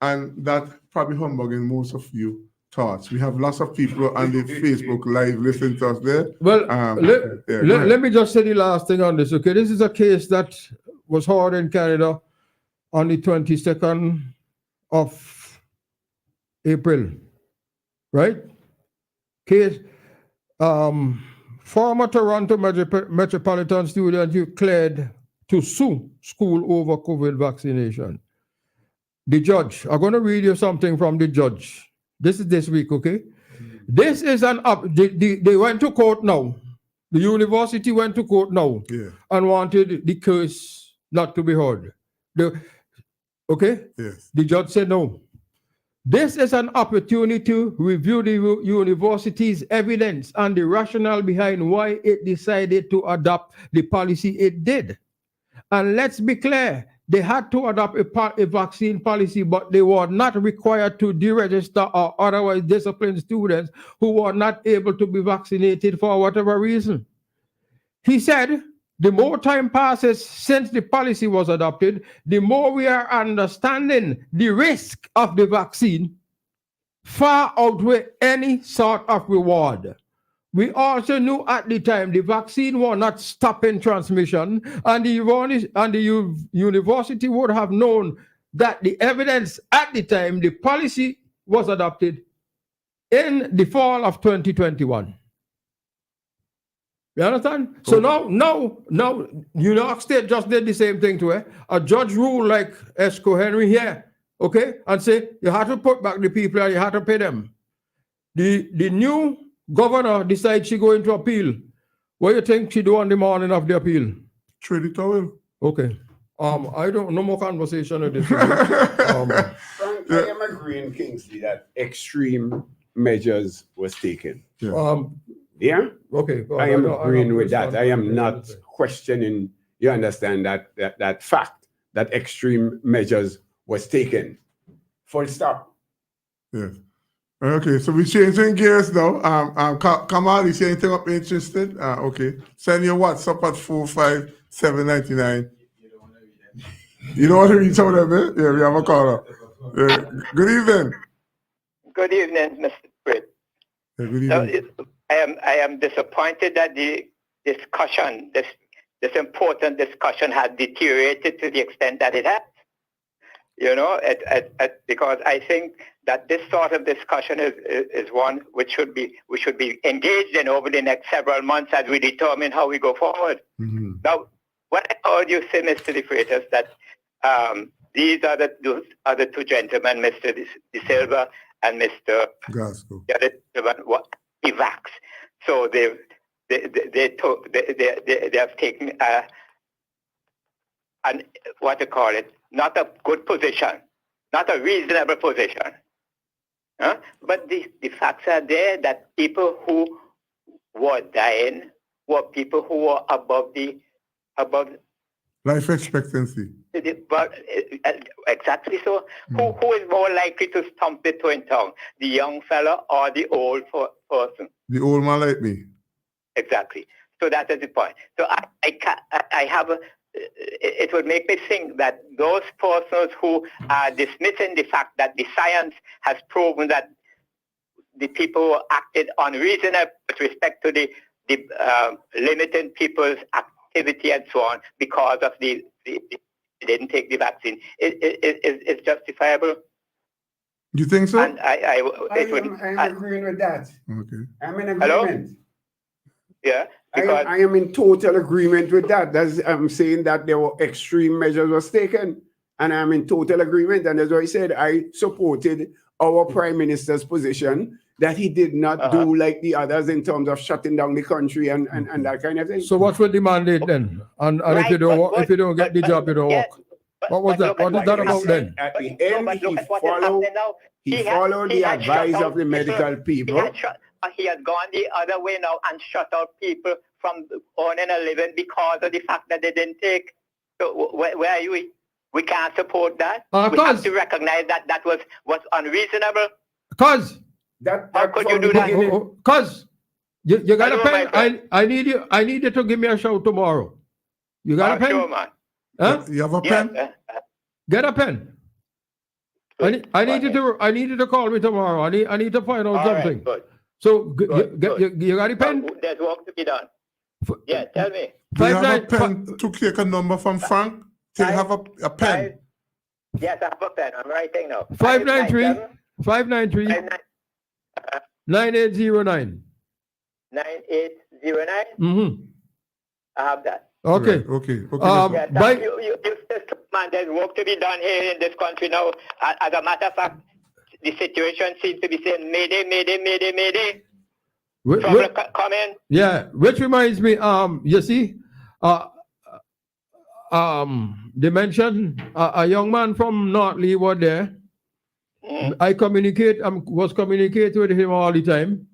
and that probably humbugging most of you thoughts. We have lots of people on the Facebook Live listening to us there. Well, Yeah, go ahead. let me just say the last thing on this. Okay, this is a case that was heard in Canada on the 22nd of April, right? Case, former Toronto metropolitan student declared to sue school over COVID vaccination. The judge, I'm going to read you something from the judge. This is this week, okay? This is they went to court now. The university went to court now Yeah, and wanted the case not to be heard. Okay? yes. The judge said no. This is an opportunity to review the university's evidence and the rationale behind why it decided to adopt the policy it did. And let's be clear, they had to adopt a vaccine policy, but they were not required to deregister or otherwise discipline students who were not able to be vaccinated for whatever reason. He said the more time passes since the policy was adopted, the more we are understanding the risk of the vaccine far outweigh any sort of reward. We also knew at the time the vaccine was not stopping transmission, and the university would have known that the evidence at the time the policy was adopted in the fall of 2021. You understand? So now, New York State just did the same thing to her. A judge ruled like Esco Henry here, okay, and say you have to put back the people and you have to pay them. The new governor decides she going to appeal. What do you think she do on the morning of the appeal? Trade it away. Okay. I don't. No more conversation with this. Frank, I am agreeing, Kingsley, that extreme measures was taken. Yeah? Okay. go I on. am don't agreeing with that. respond I to am what not you say. questioning, you understand, that fact that extreme measures was taken. Full stop. Yes. Okay, so we're changing gears now. Kamal, is there anything up interested? Okay. Send your WhatsApp at 45799. You don't want to read some of them, eh? Yeah, we have a caller. Good evening. Good evening, Mr. Britt. Yeah, good Now, evening. I am disappointed that the discussion, this important discussion, has deteriorated to the extent that it has. You know, because I think that this sort of discussion is one which we should be engaged in over the next several months as we determine how we go forward. Mm-hmm. Now, when I heard you say, Mr. De Freitas, that these are the two gentlemen, Mr. De Silva and Mr. Glasgow. The other gentleman were evacs. So they have taken an what to call it, not a good position, not a reasonable position. But the facts are there that people who were dying were people who were above Life expectancy. but exactly so. Who is more likely to stump the twin tongue, the young fella or the old person? The old man like me. Exactly. So that is the point. So I have it would make me think that those persons who are dismissing the fact that the science has proven that the people acted unreasonable with respect to the limiting people's activity and so on because of they didn't take the vaccine is justifiable. You think so? And I am agreeing with that. Okay. I'm in Hello? agreement. yeah, because I am in total agreement with that. I'm saying that there were extreme measures was taken, and I'm in total agreement. And as I said, I supported our Prime Minister's position that he did not do like the others in terms of shutting down the country and that kind of thing. So what's with the mandate then? And Right, if you don't but- if you don't get the job, you don't yes, work. but- What was but that? look at What is what that is about happening. then? At the No, end, but look he at what is happening now. he had- followed he the had shut advice out of the medical people. He has gone the other way now and shut out people from earning a living because of the fact that they didn't take. So where are you? We can't support that. We have Cause- to recognize that was unreasonable. Cause How could you do that? Cause you got a Hello, pen. my friend. I need you to give me a show tomorrow. You got a pen? Sure, man. Huh? You have a Yes, pen? Get a pen. I need you to call me tomorrow. I need to find out All right, something. good. So Good. you got a pen? But there's work to be done. Yeah, tell me. Do you have a 59 pen to take a number from Frank? Do you have a pen? Yes, I have a pen. I'm writing now. 593 9809. 9809. Mm-hmm. I have that. Okay. Right, okay. Yeah, By- you man, there's work to be done here in this country now. As a matter of fact, the situation seems to be saying mayday, mayday, mayday, mayday. Wh- Trouble wh- coming. Yeah, which reminds me, you see, they mentioned a young man from North Lee was there. I was communicating with him all the time.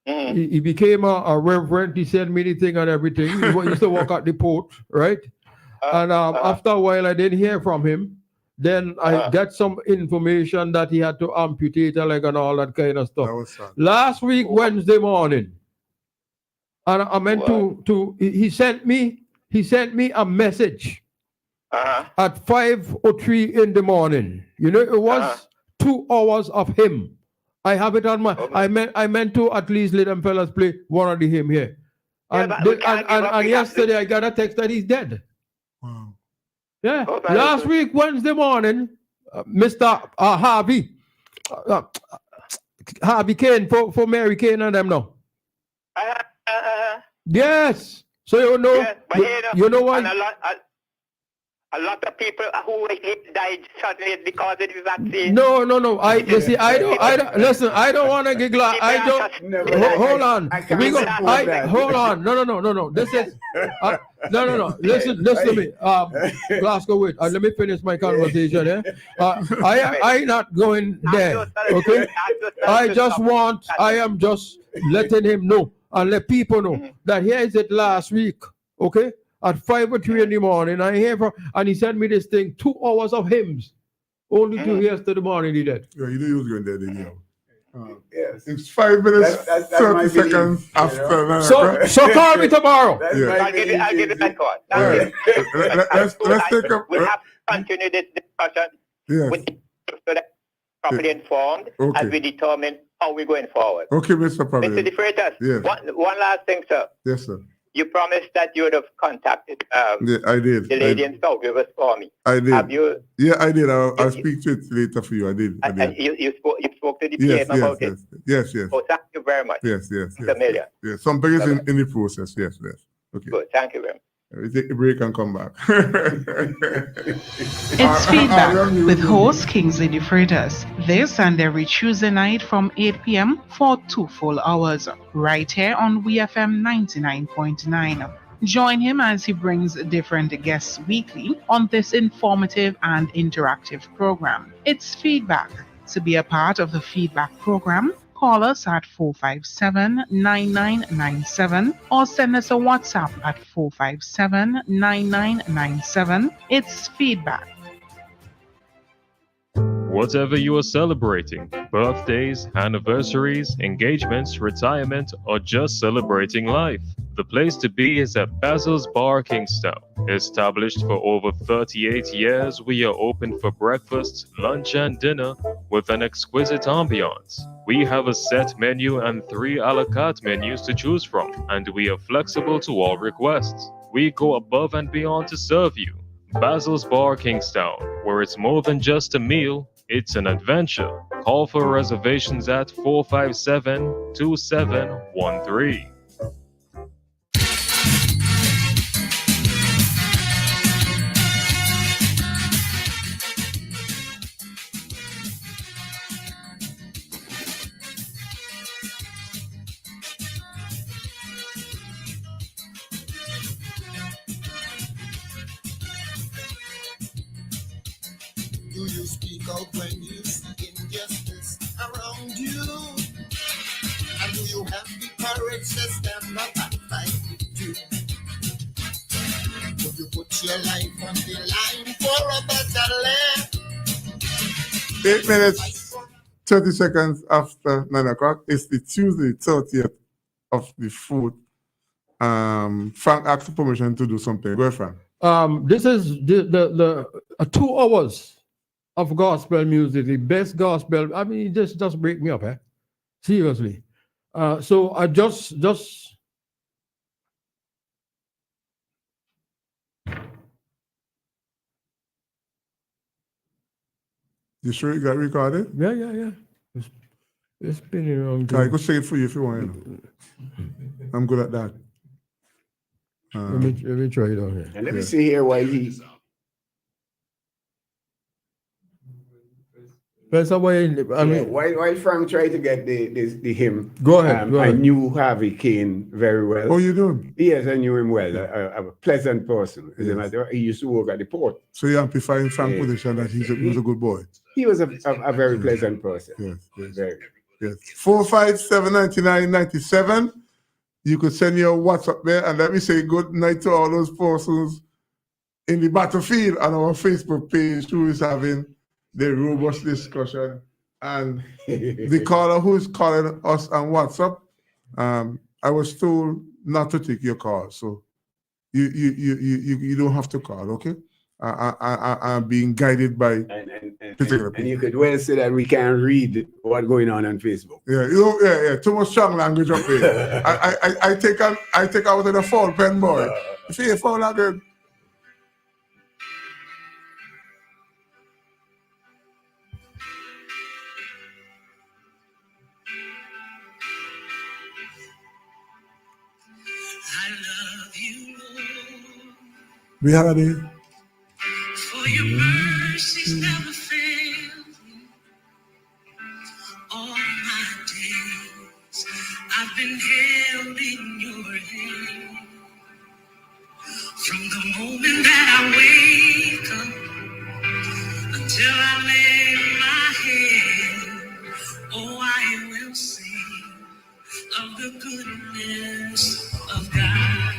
He became a reverend. He sent me the thing and everything. He used to work at the port, right? And after a while, I didn't hear from him. Then I got some information that he had to amputate a leg and all that kind of stuff. That was sad. Last week, Wednesday morning, and I meant he sent me he sent me a message Uh-huh. at 5:03 in the morning. You know, it was Uh-huh. 2 hours of him. I have it on my. Okay. I meant to at least let them fellas play one of the him here. Yeah, And but we can't give up. and We have to- yesterday I got a text that he's dead. Wow. Yeah. Oh, man, Last it's- week Wednesday morning, Mr. Harvey, Harvey Kane for Mary Kane and them now. Yes. So you know, Yeah, but you know and what? a lot of people who died suddenly because of the vaccine. No. You see, I don't listen. I don't want to giggle. I don't. No, but Hold on. I can't We go. support that. Hold on. No. This is. No. Listen to me. Glasgow, wait. Let me finish my conversation. I not going there. Okay. I am just letting him know and let people know that here is it last week. Okay. At 5:03 in the morning, I hear from, and he sent me this thing, 2 hours of hymns. Only 2 years to the morning he did. Yeah, you knew he was going there, didn't you? Yes. It's 5 minutes, That's 30 my belief, seconds you know? after 9 So o'clock. so call me tomorrow. That's Yeah. my I'll give you that call. Yeah. Let's take up. We have to continue this discussion Yes. with so that properly informed Okay. as we determine how we're going forward. Okay, Mr. Mr. Providence. De Freitas, Yes. one last thing, sir. Yes, sir. You promised that you would have contacted Yeah, I did. the lady in South Rivers for me. I did. Have you? Yeah, I did. I'll speak to it later for you. I did. And you spoke to the Yes, PM about it. yes. Oh, thank you very much. Yes. Mr. Miller. Yes. Something is in the process. Yes. Okay. Good. Thank you very much. We take a break and come back. It's Feedback with host Kingsley De Freitas. This and every Tuesday night from 8 p.m. for 2 full hours, right here on WeFM 99.9. Join him as he brings different guests weekly on this informative and interactive program. It's Feedback. To be a part of the Feedback program, call us at 457-9997 or send us a WhatsApp at 457-9997. It's Feedback. Whatever you are celebrating, birthdays, anniversaries, engagements, retirement, or just celebrating life, the place to be is at Basil's Bar Kingstown. Established for over 38 years, we are open for breakfast, lunch, and dinner with an exquisite ambiance. We have a set menu and 3 a la carte menus to choose from, and we are flexible to all requests. We go above and beyond to serve you. Basil's Bar Kingstown, where it's more than just a meal, it's an adventure. Call for reservations at 457-2713. Do you speak out when you see injustice around you? And do you have the courage to stand up and fight it too? Would you put your life on the line for a better land? 8 minutes, 30 seconds after 9 o'clock. It's the Tuesday, 30th of the 4th. Frank asked for permission to do something. Go ahead, Frank. This is the 2 hours of gospel music, the best gospel. I mean, it just break me up, seriously. So I just You sure you got recorded? yeah. It's been around. I could say it for you if you want. I'm good at that. Let me try it out here. And let me see here why he. That's the way. I mean, Why Frank tried to get the hymn. Go ahead. I knew Harvey Kane very well. Oh, you doing? Yes, I knew him well. A pleasant person. As a matter, he used to work at the port. So you're amplifying Frank's Yeah. position that he was a good boy. He was a very pleasant person. Yes. Very. Yes. 457-9997. You could send your WhatsApp there, and let me say good night to all those persons in the battlefield on our Facebook page who is having the robust discussion. And the caller who is calling us on WhatsApp, I was told not to take your call. So you don't have to call, okay? I'm being guided by And you could well say that we can't read what's going on Facebook. yeah, too much strong language up here. I take out of the foul pen, boy. See you foul again. I love you, Lord, Reality. for your mercies never fail me. All my days I've been held in your hand. From the moment that I wake up until I lay my head, oh, I will sing of the goodness of God.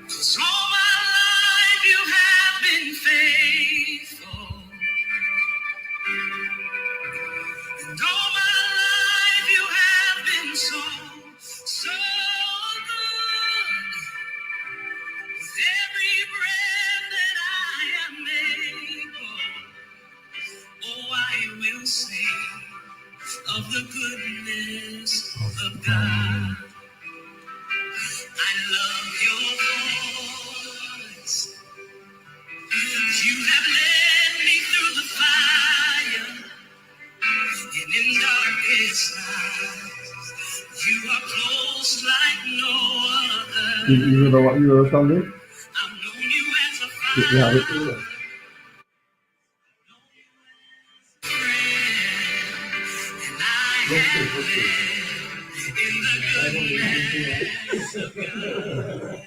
'Cause all my life you have been faithful, and all my life you have been so good. With every breath that I am able, oh, I will sing of the goodness of God. I love your voice. You have led me through the fire, and in darkest night, you are close like no other. You know what you were telling? I've known you as a father, and I have lived in the goodness of God.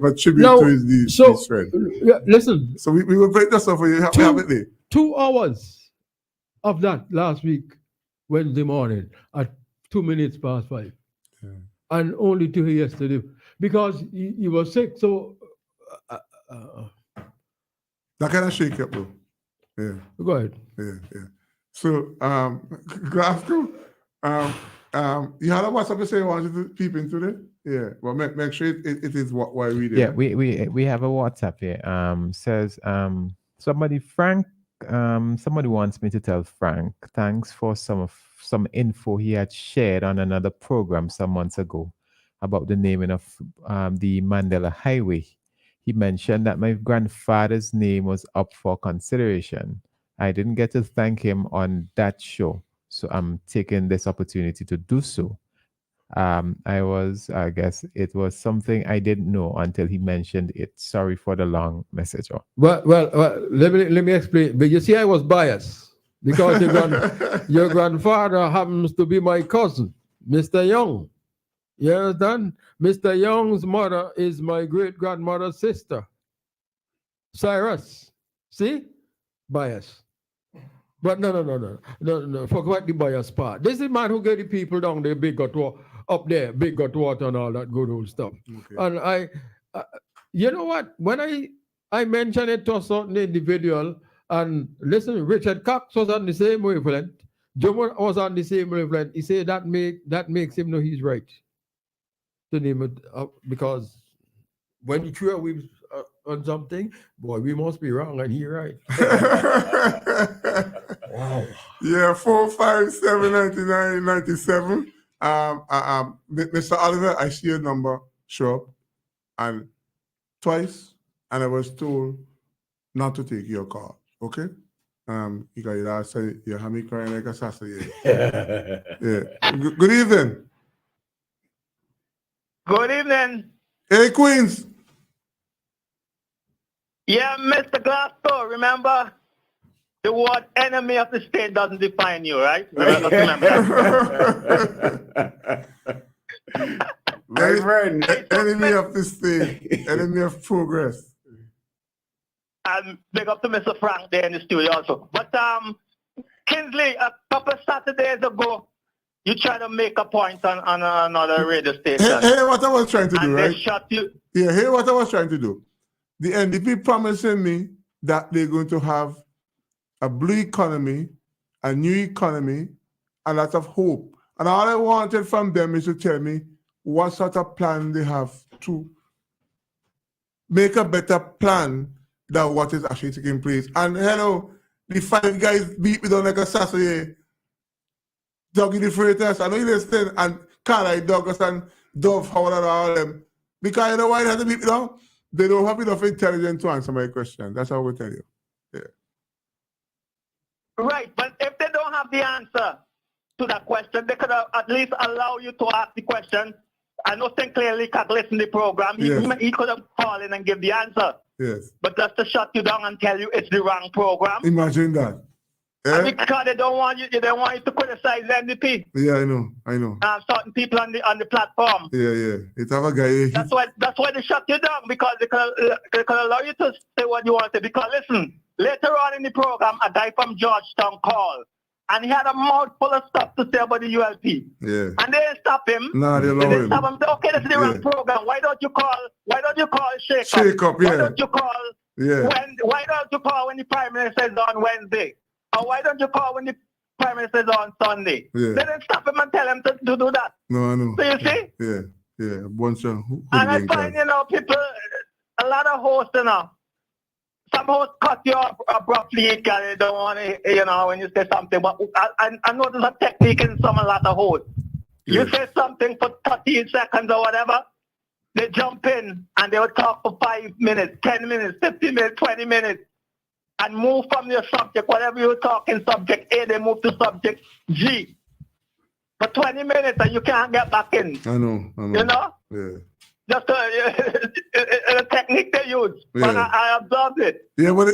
But tribute Now, to his so friend. listen, So we will break this off for you. Have it there. 2 hours of that last week, Wednesday morning at 2 minutes past 5, and only to hear yesterday because he was sick. So That kind of shake up, though. Yeah. go ahead. Yeah. So, Glasgow, you had a WhatsApp to say you wanted to peep into it? Yeah. Well, make sure it is what why we did. Yeah, we have a WhatsApp here. Says somebody wants me to tell Frank thanks for some info he had shared on another program some months ago about the naming of the Mandela Highway. He mentioned that my grandfather's name was up for consideration. I didn't get to thank him on that show, so I'm taking this opportunity to do so. I guess it was something I didn't know until he mentioned it. Sorry for the long message. Well, let me explain. But you see, I was biased because your grandfather happens to be my cousin, Mr. Young. You understand? Mr. Young's mother is my great grandmother's sister, Cyrus. See, bias. But no. Forget the bias part. This is the man who get the people down there, big got up there, big got water and all that good old stuff. Okay. And I you know what? When I mentioned it to a certain individual, and listen, Richard Cox was on the same wavelength. Jomo was on the same wavelength. He said that makes him know he's right to name it because when you throw away on something, boy, we must be wrong and he right. Wow. Yeah, 457-99-97. Mr. Oliver, I see your number show up, and twice, and I was told not to take your call. Okay? You got your last say you have me crying like a sausage. Yeah. Good evening. Good evening. Hey, Queens. Yeah, Mr. Glassdoor, remember the word enemy of the state doesn't define you, right? Remember My friend, enemy of the state, enemy of progress. And big up to Mr. Frank there in the studio also. But Kingsley, a couple of Saturdays ago, you tried to make a point on another radio station. Hey, what I was trying to do, and right? they shot you. Yeah, here what I was trying to do. The NDP promising me that they're going to have a blue economy, a new economy, a lot of hope. And all I wanted from them is to tell me what sort of plan they have to make a better plan than what is actually taking place. And hello, the 5 guys beat me down like a sausage. Dougie the Freitas, I know you listen, and Carly Douglas and Dove Howard and all them. Because you know why they have to beat me down? They don't have enough intelligence to answer my question. That's how we tell you. Yeah. Right, but if they don't have the answer to that question, they could at least allow you to ask the question. I know Sinclair Lee could listen to the program. He could have called in and give the answer. Yes. But just to shut you down and tell you it's the wrong program. Imagine that. And because they don't want you to criticize NDP. Yeah, I know. Certain people on the platform. Yeah. It have a guy. That's why they shut you down, because they could allow you to say what you want to say. Because listen, later on in the program, a guy from Georgetown called, and he had a mouthful of stuff to say about the ULP. Yeah. And they didn't stop him. Nah, they allow him. Stop him. Say, okay, this is the wrong program. Why don't you call Shake Up? Shake Up, yeah. Why don't you call why don't you call when the Prime Minister is on Wednesday? Or why don't you call when the Prime Minister is on Sunday? Yeah. They didn't stop him and tell him to do that. No, I know. So you see? Yeah. A bunch of And I find, people, a lot of hosts, some hosts cut you off abruptly because they don't want to, when you say something. But I know there's a technique in a lot of hosts. You say something for 13 seconds or whatever, they jump in and they will talk for 5 minutes, 10 minutes, 15 minutes, 20 minutes, and move from your subject, whatever you're talking, subject A, they move to subject G. For 20 minutes and you can't get back in. I know. You know? Yeah. Just a technique they use. Yeah. But I observed it. Yeah, but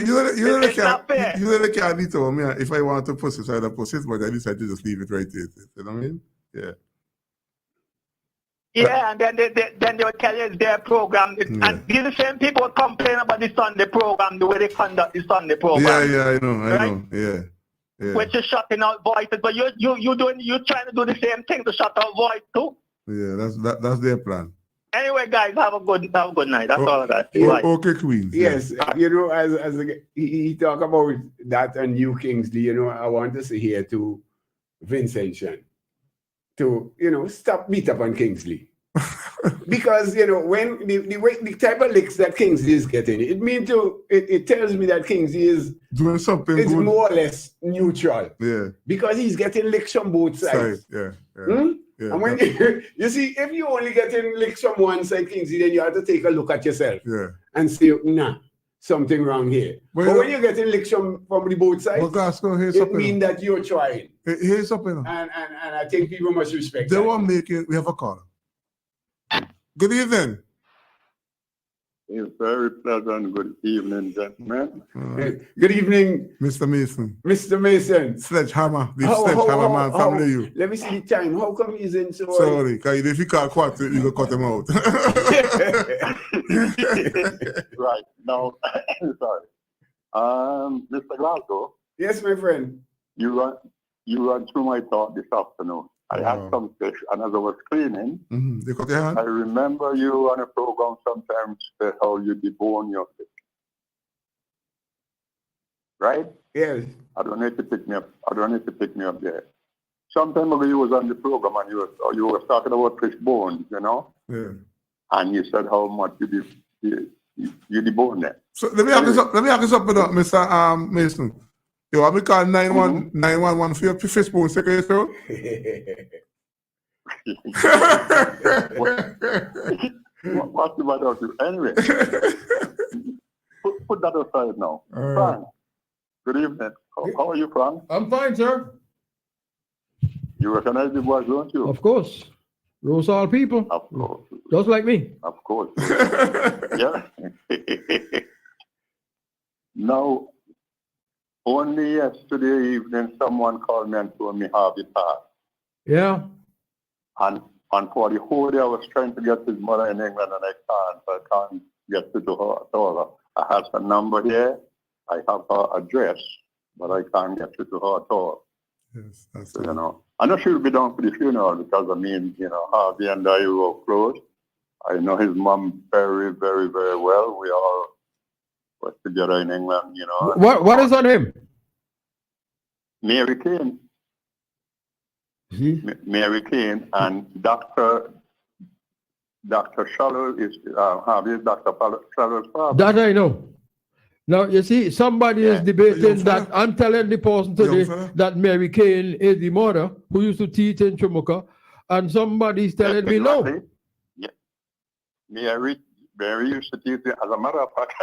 you It's not fair. can't need to me if I want to post it, I post it, but I decide to just leave it right there. You know what I mean? Yeah. Yeah, and then they will tell you it's their program. And these the same people who complain about the Sunday program, the way they conduct the Sunday program. Yeah, I know. Yeah. Which is shutting out voices, but you're trying to do the same thing to shut out voice too. Yeah, that's their plan. Anyway, guys, have a good night. That's all I got. Okay, Queens. Yes, as he talk about that and New Kingsley, I want to say here to Vincent Shan to, stop beat up on Kingsley. Because, when the type of licks that Kingsley is getting, it tells me that Kingsley is doing something good. More or less neutral. Yeah. Because he's getting licks from both sides. Yeah. Yeah, and when you see, if you only getting licks from one side, Kingsley, then you have to take a look at yourself and say, nah, something wrong here. But when you're getting licks from the both sides, it means that you're trying. Here's something. And I think people must respect they that. were making, we have a call. Good evening. It's very pleasant. Good evening, gentlemen. Good evening, Mr. Mason. Mr. Mason. Sledgehammer. The Sledgehammer man family. You. Let me see the time. How come he's in so Sorry, because if you can't cut it, you can cut him out. Right. Now, sorry. Mr. Glasgow. Yes, my friend. You run through my thought this afternoon. I had some fish, and as I was cleaning, they cut your hand? I remember you on a program sometimes said how you debone your fish. Right? Yes. I don't need to pick me up there. Some time ago you was on the program and you were talking about fish bones, Yeah. And you said how much you debone them. So let me ask you something, Mr. Mason. You want me to call 911 for your fish bone secretary? What's the matter with you? Anyway, put that aside now. Frank, good evening. How are you, Frank? I'm fine, sir. You recognize the boys, don't you? Of course. Those are people. Of course. Just like me. Of course. Yeah. Now, only yesterday evening, someone called me and told me Harvey passed. Yeah. And for the whole day, I was trying to get his mother in England, and I can't get to her at all. I have her number here. I have her address, but I can't get to her at all. Yes, that's so, I know she'll be down for the funeral because, Harvey and I were close. I know his mom very, very, very well. We all were together in England, What is on him? Mary Kane. Mary Kane, and Dr. Shallow is Dr. Shallow's father. That I know. Now, you see, somebody is debating that. I'm telling the person today that Mary Kane is the mother who used to teach in Chumuka, and somebody's telling me no. Yeah. Mary used to teach it. As a matter of fact,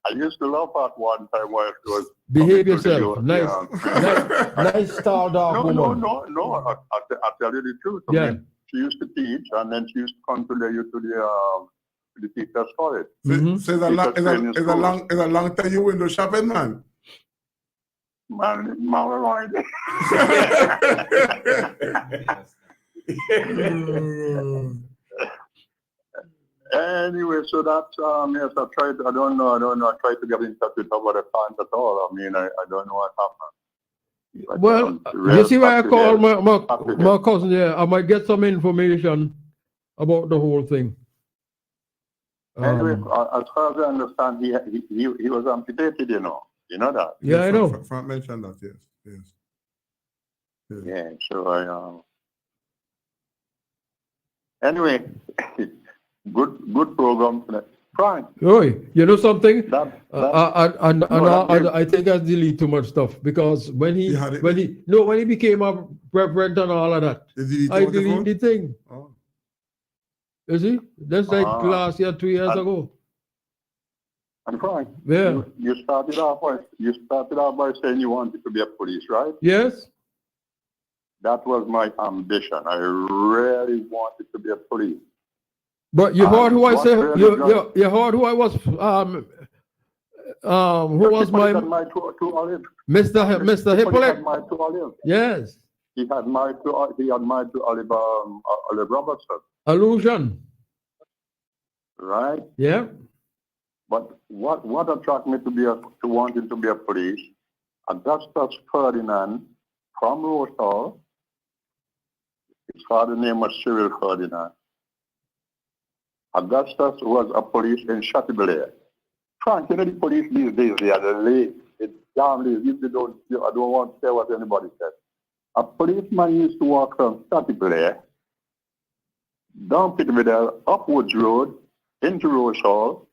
I used to love her one time while she was... Behave yourself. Nice, nice star dark woman. No. I'll tell you the truth. I mean, she used to teach, and then she used to come to you to the teacher's college. So it's a long time you window shopping, man. Man, Anyway, so that's yes, I tried. I don't know. I tried to get in touch with her, but I can't at all. I mean, I don't know what happened. But, well, you see why I call my cousin there. I might get some information about the whole thing. Anyway, as far as I understand, he was amputated. You know that. Yeah, I know. Frank mentioned that. Yes. Yeah. So anyway, good program. Frank. Oi, you know something? I think I delete too much stuff because when he became a reverend and all of that, I deleted the thing. Oh. You see, that's like last year, 2 years ago. And Frank, yeah, you started off by saying you wanted to be a police, right? Yes. That was my ambition. I really wanted to be a police. But you heard who I said. You heard who I was. Who was my Mr. Hippolyte? Yes. He had married to Olive Robertson. Illusion. Right. Yeah. But what attracted me to wanting to be a police? Augustus Ferdinand from Rose Hall. His father's name was Cyril Ferdinand. Augustus was a police in Chateaubriand. Frank, you know the police these days, they are late. It's damn late. I don't want to say what anybody says. A policeman used to walk from Chateaubriand, down Pittaville, up Woods Road, into Rose Hall,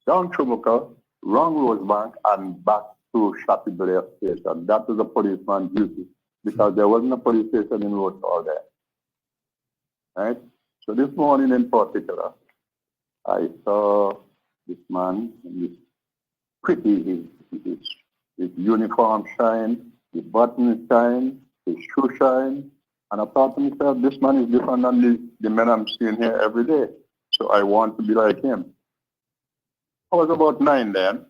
down Chumuka, round Rosebank, and back to Chateaubriand station. That was a policeman's duty because there wasn't a police station in Rose Hall there. Right? So this morning in particular, I saw this man in this pretty, his uniform shine, his buttons shine, his shoe shine, and I thought to myself, this man is different than the men I'm seeing here every day. So I want to be like him. I was about 9 then,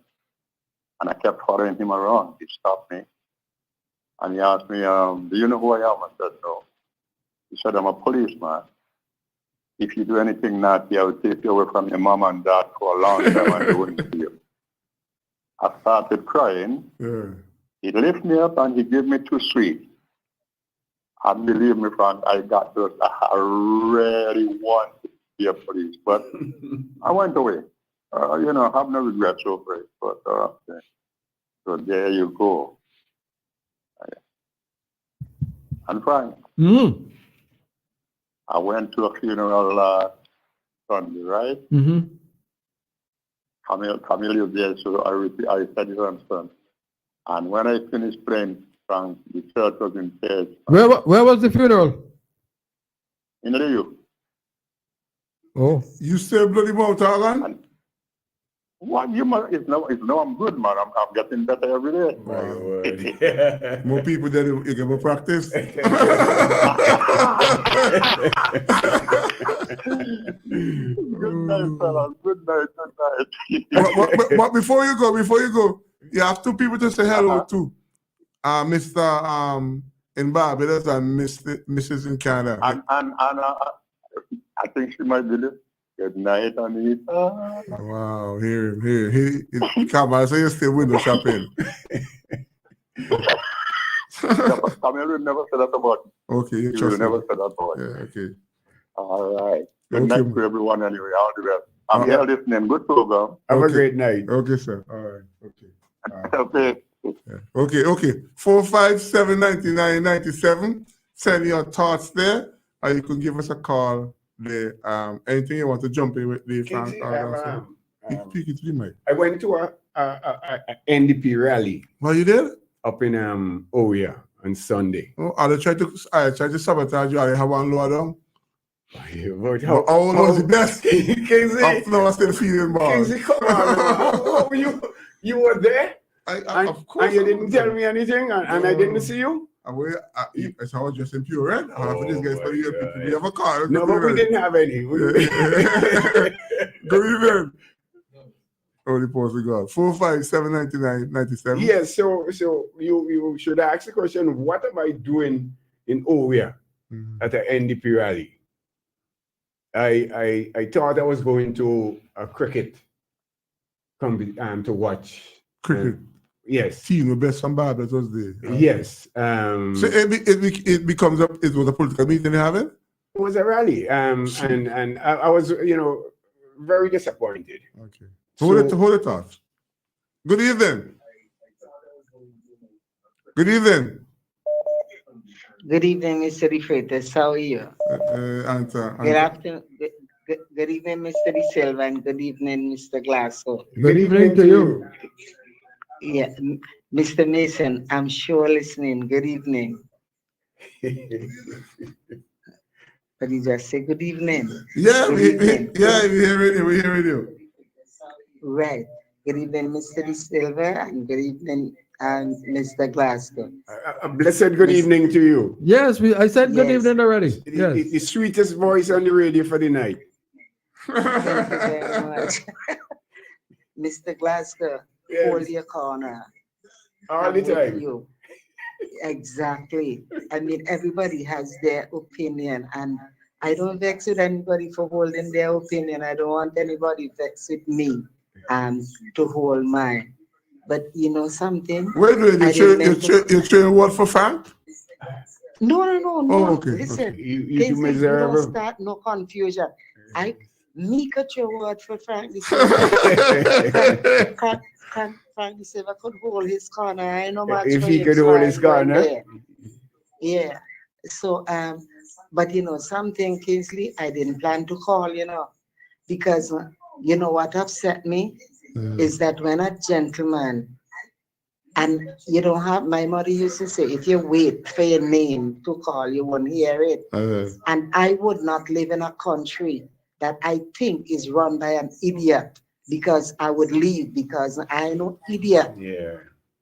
and I kept following him around. He stopped me, and he asked me, do you know who I am? I said, no. He said, I'm a policeman. If you do anything naughty, I will take you away from your mom and dad for a long time and they wouldn't see you. I started crying. Yeah. He lifted me up and he gave me 2 sweets. And believe me, Frank, I got those. I really wanted to be a police, but I went away. I have no regrets over it. But so there you go. And Frank, I went to a funeral last Sunday, right? Camille was there, so I said it on Sunday. And when I finished praying, Frank, the church was in tears. Where was the funeral? In Rio. Oh. You still bloody mouth, Alan? What you must? It's no, I'm good, man. I'm getting better every day. More people that you get more practice. Good night, fellas. Good night. But before you go, you have 2 people to say hello to. Mr. In Barbados and Mrs. in Canada. And I think she might be there. Good night, Anita. Wow, here. Come on, so you still window shopping. Camille will never say that about you. Okay, you will never say that about you. Yeah, okay. All right. Good night to everyone anyway. All the best. I'm here listening. Good program. Have a great night. Okay, sir. All right. Okay. Okay. Yeah. Okay. 457-9997. send your thoughts there, or you can give us a call there. Anything you want to jump in with the Frank? Speak it to the mic. I went to a NDP rally. What you did? Up in Oria on Sunday. Oh, I tried to sabotage you. I have one lower down. How was the best? Kingsley, Up now, I still feeling bad. Kingsley, come on. How were you were there? Of course. And you didn't tell me anything, and I didn't see you? I was just in pure red. This guy's for you. We have a car. No, but we didn't have any. Good evening. Only post we got 4579997. Yes, so you should ask the question, what am I doing in Oria at an NDP rally? I thought I was going to a cricket to watch cricket. Yes. Team the best from Barbados was there. Yes. So it becomes up. It was a political meeting they having. It was a rally. And I was very disappointed. Okay. Hold it off. Good evening. Good evening. Good evening, Mr. De Freitas. How are you? Good afternoon. Good evening, Mr. De Silva, and good evening, Mr. Glasgow. Good evening to you. Yeah, Mr. Mason, I'm sure listening. Good evening. But you just say good evening. Yeah, we hear you. Right. Good evening, Mr. De Silva, and good evening, Mr. Glasgow. A blessed good evening to you. Yes, I said good evening already. Yes. The sweetest voice on the radio for the night. Thank you very much. Mr. Glasgow, hold your corner. All the time. You. Exactly. I mean, everybody has their opinion, and I don't vex with anybody for holding their opinion. I don't want anybody vex with me to hold mine. But you know something? Wait, you're trading what for Frank? No. Oh, okay. Listen, You don't start no confusion. Me cut your word for Frank. Frank De Silva could hold his corner. I know much if he could hold his corner. Yeah. So but you know something, Kingsley, I didn't plan to call, because you know what upset me is that when a gentleman, and you don't have, my mother used to say, if you wait for your name to call, you won't hear it. And I would not live in a country that I think is run by an idiot, because I would leave because I know idiot. Yeah.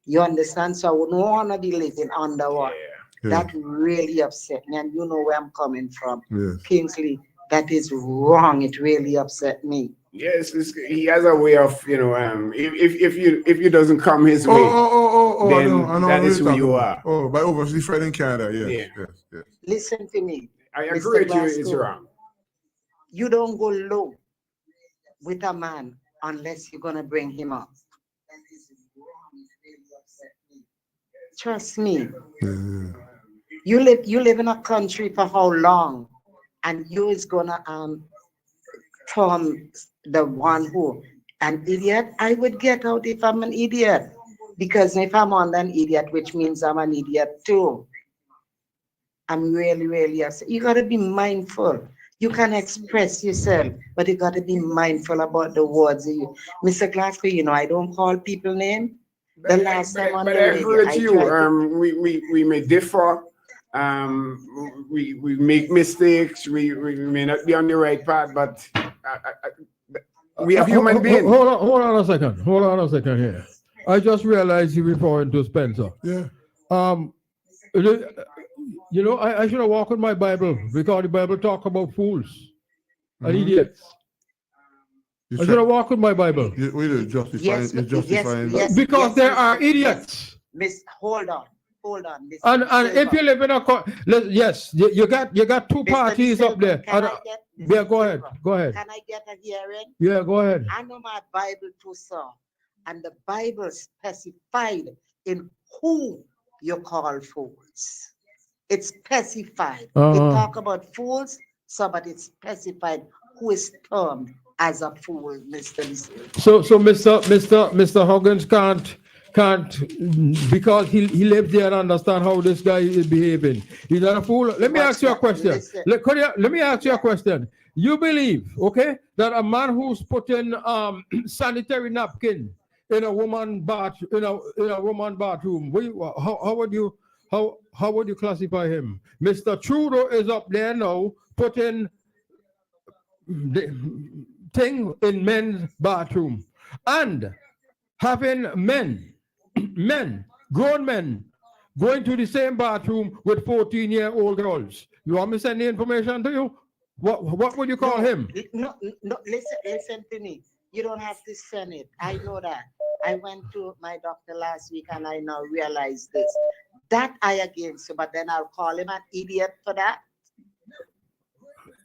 You understand? So I wouldn't want to be living under one. Yeah. That really upset me, and you know where I'm coming from. Yes. Kingsley, that is wrong. It really upset me. Yes, he has a way of, if you doesn't come his way, then that is who you are. Oh, by overseas friend in Canada, yes. Listen to me. I agree with you, it's wrong. You don't go low with a man unless you're gonna bring him up. Trust me. You live in a country for how long, and you is gonna from the one who an idiot. I would get out if I'm an idiot, because if I'm on an idiot, which means I'm an idiot too. I'm really upset. You gotta be mindful. You can express yourself, but you gotta be mindful about the words you use. Mr. Glasgow, I don't call people names. The last time on the radio, I agree with you. We may differ. We make mistakes. We may not be on the right path, but we have human beings. Hold on a second here. I just realized you're referring to Spencer. Yeah. I should have walked with my Bible, because the Bible talk about fools and idiots. I should have walked with my Bible. You're justifying yes, because there are idiots. Hold on. And if you live in yes, you got two parties up there. Yeah, go ahead. Can I get a hearing? Yeah, go ahead. I know my Bible too, sir. And the Bible specified in who you call fools. It's specified. It talk about fools, but it's specified who is termed as a fool, Mr. So Mr. Huggins because he lives there and understand how this guy is behaving. He's not a fool. Let me ask you a question. Listen. Let me ask you a question. You believe, okay, that a man who's putting sanitary napkin in a woman in a woman bathroom, how would you classify him? Mr. Trudeau is up there now putting the thing in men's bathroom and having grown men going to the same bathroom with 14-year-old girls. You want me to send the information to you? What would you call him? No, listen to me. You don't have to send it. I know that. I went to my doctor last week and I now realize this. That I against, but then I'll call him an idiot for that.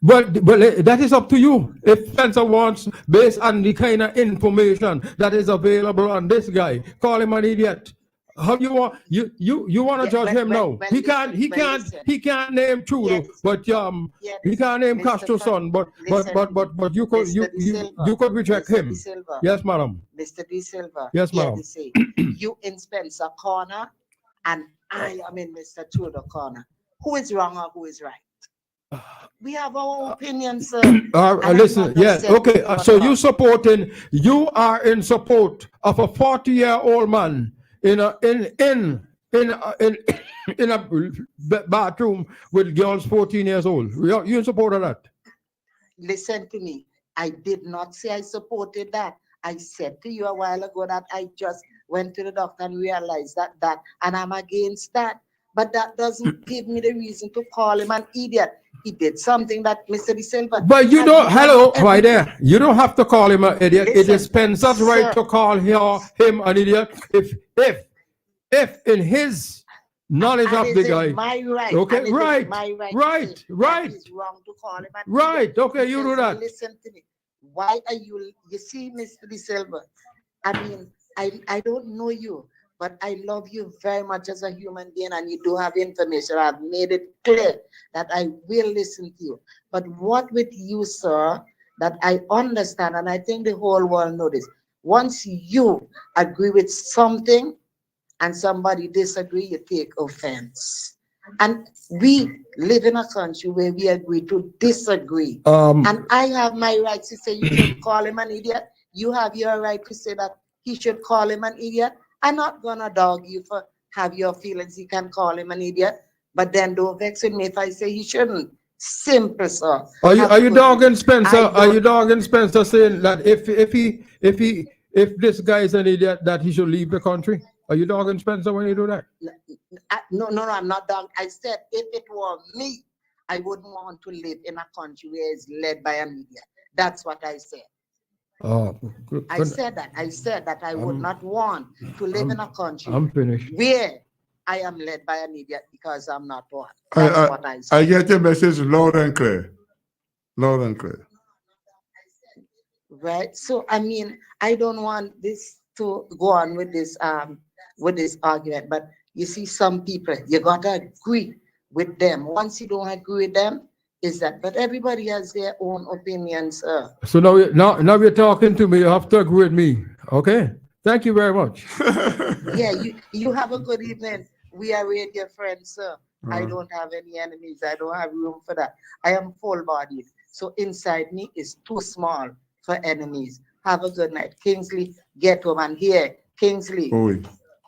But that is up to you. If Spencer wants, based on the kind of information that is available on this guy, call him an idiot. How you want you want to judge him now? He can't name Trudeau, but he can't name Castro's son. But you could reject him. Yes, madam. Mr. De Silva. Yes, madam. You in Spencer corner, and I am in Mr. Trudeau corner. Who is wrong or who is right? We have our opinions, sir. Listen, yes, okay. So you are in support of a 40-year-old man in a bathroom with girls 14 years old. You in support of that? Listen to me. I did not say I supported that. I said to you a while ago that I just went to the doctor and realized that, and I'm against that. But that doesn't give me the reason to call him an idiot. He did something that Mr. De Silva. But you don't, hello, right there. You don't have to call him an idiot. It is Spencer's right to call him an idiot if in his knowledge of the guy. My right. Okay, right. Right. It's wrong to call him an idiot. Okay, you do that. Listen to me. Why are you see, Mr. De Silva? I mean, I don't know you, but I love you very much as a human being, and you do have information. I've made it clear that I will listen to you. But what with you, sir, that I understand, and I think the whole world knows this, once you agree with something and somebody disagree, you take offense. And we live in a country where we agree to disagree. And I have my right to say you should call him an idiot. You have your right to say that he should call him an idiot. I'm not gonna dog you for have your feelings. You can call him an idiot, but then don't vex with me if I say he shouldn't. Simple, sir. Are you dogging Spencer? Are you dogging Spencer saying that if this guy is an idiot, that he should leave the country? Are you dogging Spencer when you do that? No, I'm not dogging. I said if it were me, I wouldn't want to live in a country where it's led by an idiot. That's what I said. I said that I would not want to live in a country where I am led by an idiot because I'm not one. That's what I said. I get your message loud and clear. Loud and clear. Right. So I mean, I don't want this to go on with this argument, but you see, some people you gotta agree with them. Once you don't agree with them, is that, but everybody has their own opinions. So now you're talking to me. You have to agree with me. Okay. Thank you very much. Yeah, you have a good evening. We are radio friends, sir. I don't have any enemies. I don't have room for that. I am full-bodied. So inside me is too small for enemies. Have a good night. Kingsley, get home. And here, Kingsley,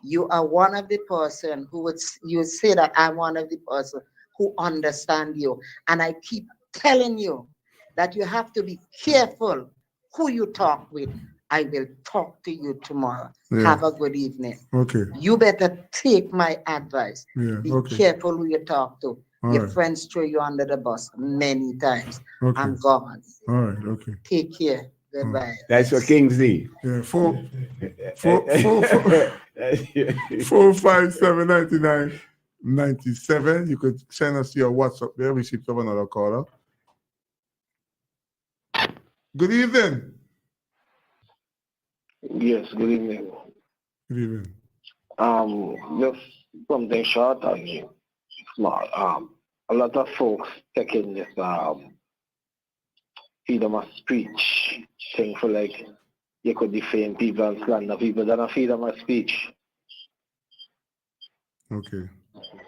you are one of the person who you say that I'm one of the person who understand you. And I keep telling you that you have to be careful who you talk with. I will talk to you tomorrow. Yeah. Have a good evening. Okay. You better take my advice. Yeah. Be okay. careful who you talk to. All Your right. friends throw you under the bus many times. Okay. I'm gone. All right. Okay. Take care. Goodbye. That's for Kingsley. Yeah. 4579997. You could send us your WhatsApp there. We should have another caller. Good evening. Yes, good evening. Good evening. Just something short and small. A lot of folks taking this freedom of speech thing for like you could defame people and slander people. That's not freedom of speech. Okay.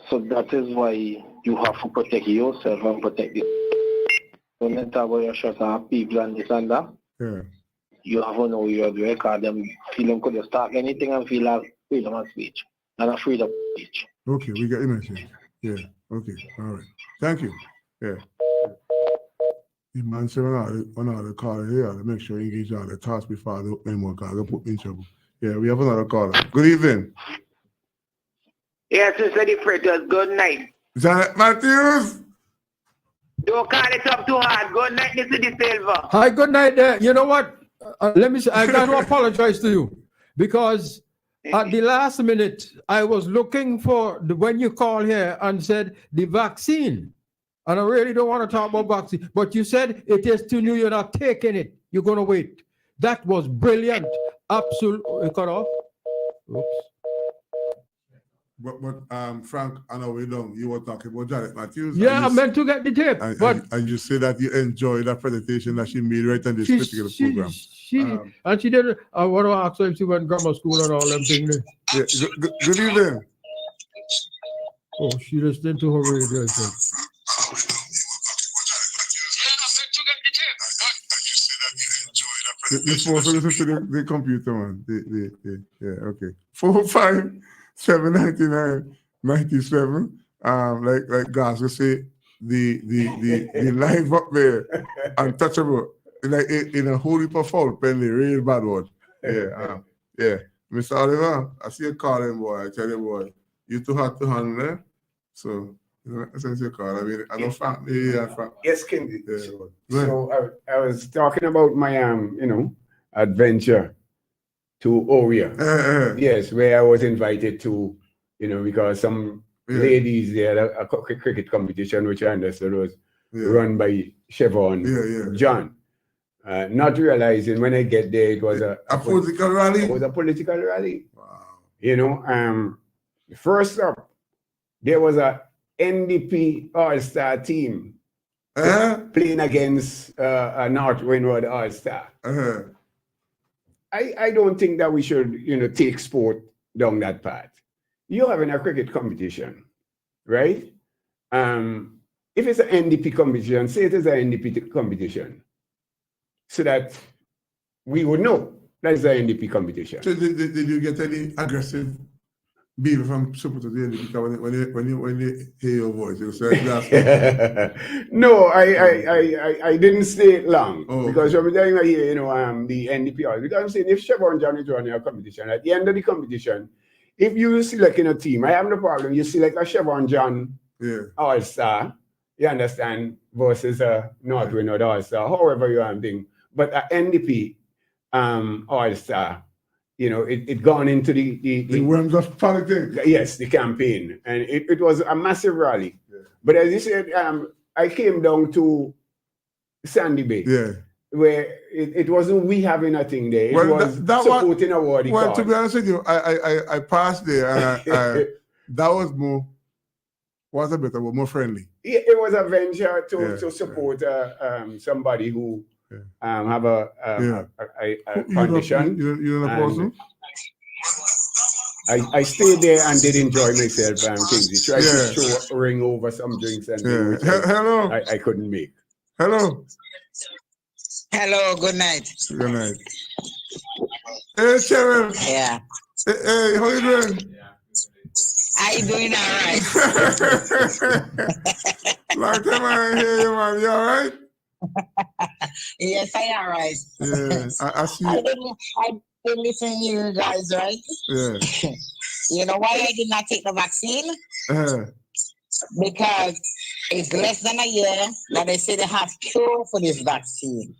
So that is why you have to protect yourself and protect the. Don't let about your shot at people and this and that. Yeah. You have to know you're doing because them feel them could start anything and feel like freedom of speech. And a freedom of speech. Okay, we got your message. Yeah. Okay. All right. Thank you. Yeah. The man said one other caller here to make sure you engage all the tasks before the open more call. Put me in trouble. Yeah, we have another caller. Good evening. Yes, Mr. DeFreitas, good night. Janet Matthews. Don't call it up too hard. Good night, Mr. De Silva. Hi, good night there. You know what? Let me say, I got to apologize to you because at the last minute, I was looking for when you called here and said the vaccine. And I really don't want to talk about vaccine, but you said it is too new, you're not taking it. You're going to wait. That was brilliant. Absolutely. Cut off. Oops. But Frank, I know we don't. You were talking about Janet Matthews. Yeah, I meant to get the tape. And you say that you enjoyed that presentation that she made right on this particular program. And she did. I want to ask her if she went grammar school and all them things. Yeah, good evening. Oh, she listened to her radio, I think. This was listen to the computer, man. Yeah, okay. 4579997. Like guys will say, the live up there, untouchable. Like in a whole heap of fault, pen the real bad one. Yeah, yeah. Mr. Oliver, I see you calling, boy. I tell you, boy, you too hard to handle. So since you call, I mean, I know Frank. Yes, Kendi. So I was talking about my adventure to Oria. Yes, where I was invited to, because some ladies there had a cricket competition, which I understood was run by Chevron John. Not realizing when I get there, it was a political rally. It was a political rally. Wow. First up, there was a NDP All-Star team playing against a North Windward All-Star. I don't think that we should, take sport down that path. You're having a cricket competition, right? If it's an NDP competition, say it is an NDP competition, so that we would know that it's an NDP competition. So did you get any aggressive behavior from supporters of the NDP when they hear your voice? You say, no, I didn't stay long because every time I hear, the NDP, because I'm saying if Chevron John is running a competition, at the end of the competition, if you select a team, I have no problem. You select a Chevron John All-Star, you understand, versus a North Windward All-Star, however you are doing. But a NDP All-Star, it gone into the realms of politics. Yes, the campaign. And it was a massive rally. Yeah. But as you said, I came down to Sandy Bay. Yeah. Where it wasn't we having a thing there. It was supporting a ward. Well, to be honest with you, I passed there and that was more friendly. It was a venture to support somebody who have a condition. You know the person? I stayed there and did enjoy myself. Things. Tried to ring over some drinks and things, hello. I couldn't make. Hello. Hello. Good night. Good night. Hey, Cheryl. Yeah. Hey, how you doing? I doing all right. Long time I hear you, man. You all right? Yes, I am right. Yeah, I see. I've been listening to you guys, right? Yeah. You know why I did not take the vaccine? Because it's less than a year that they say they have cure for this vaccine.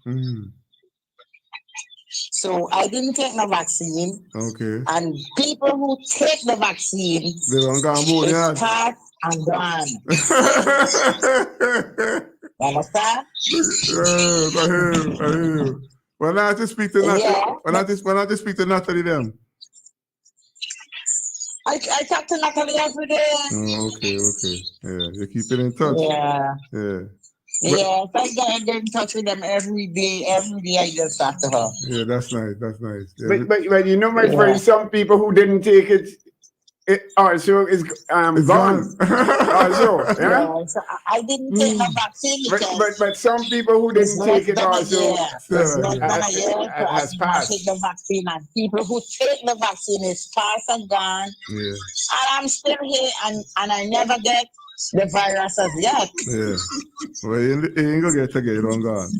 So I didn't take the vaccine. Okay. And people who take the vaccine, they don't go more yard. Start and gone. Understand? Yes, I hear you. When I have to speak to Natalie, when I have to speak to Natalie them. I talk to Natalie every day. Oh, okay. Yeah, you keep it in touch. Yeah. Yeah. Yeah, I get in touch with them every day. Every day I just talk to her. Yeah, that's nice. Yeah. But my friend, some people who didn't take it, It also is It's gone. gone. Also, yeah. Yeah, so I didn't take my vaccine But some people who it's didn't less take it than a also year. It's less than a year, so I has did not passed. take the vaccine. And people who take the vaccine is past and gone. Yeah. And I'm still here, and I never get the virus as yet. Yeah. Well, you ain't gonna get again, long gone.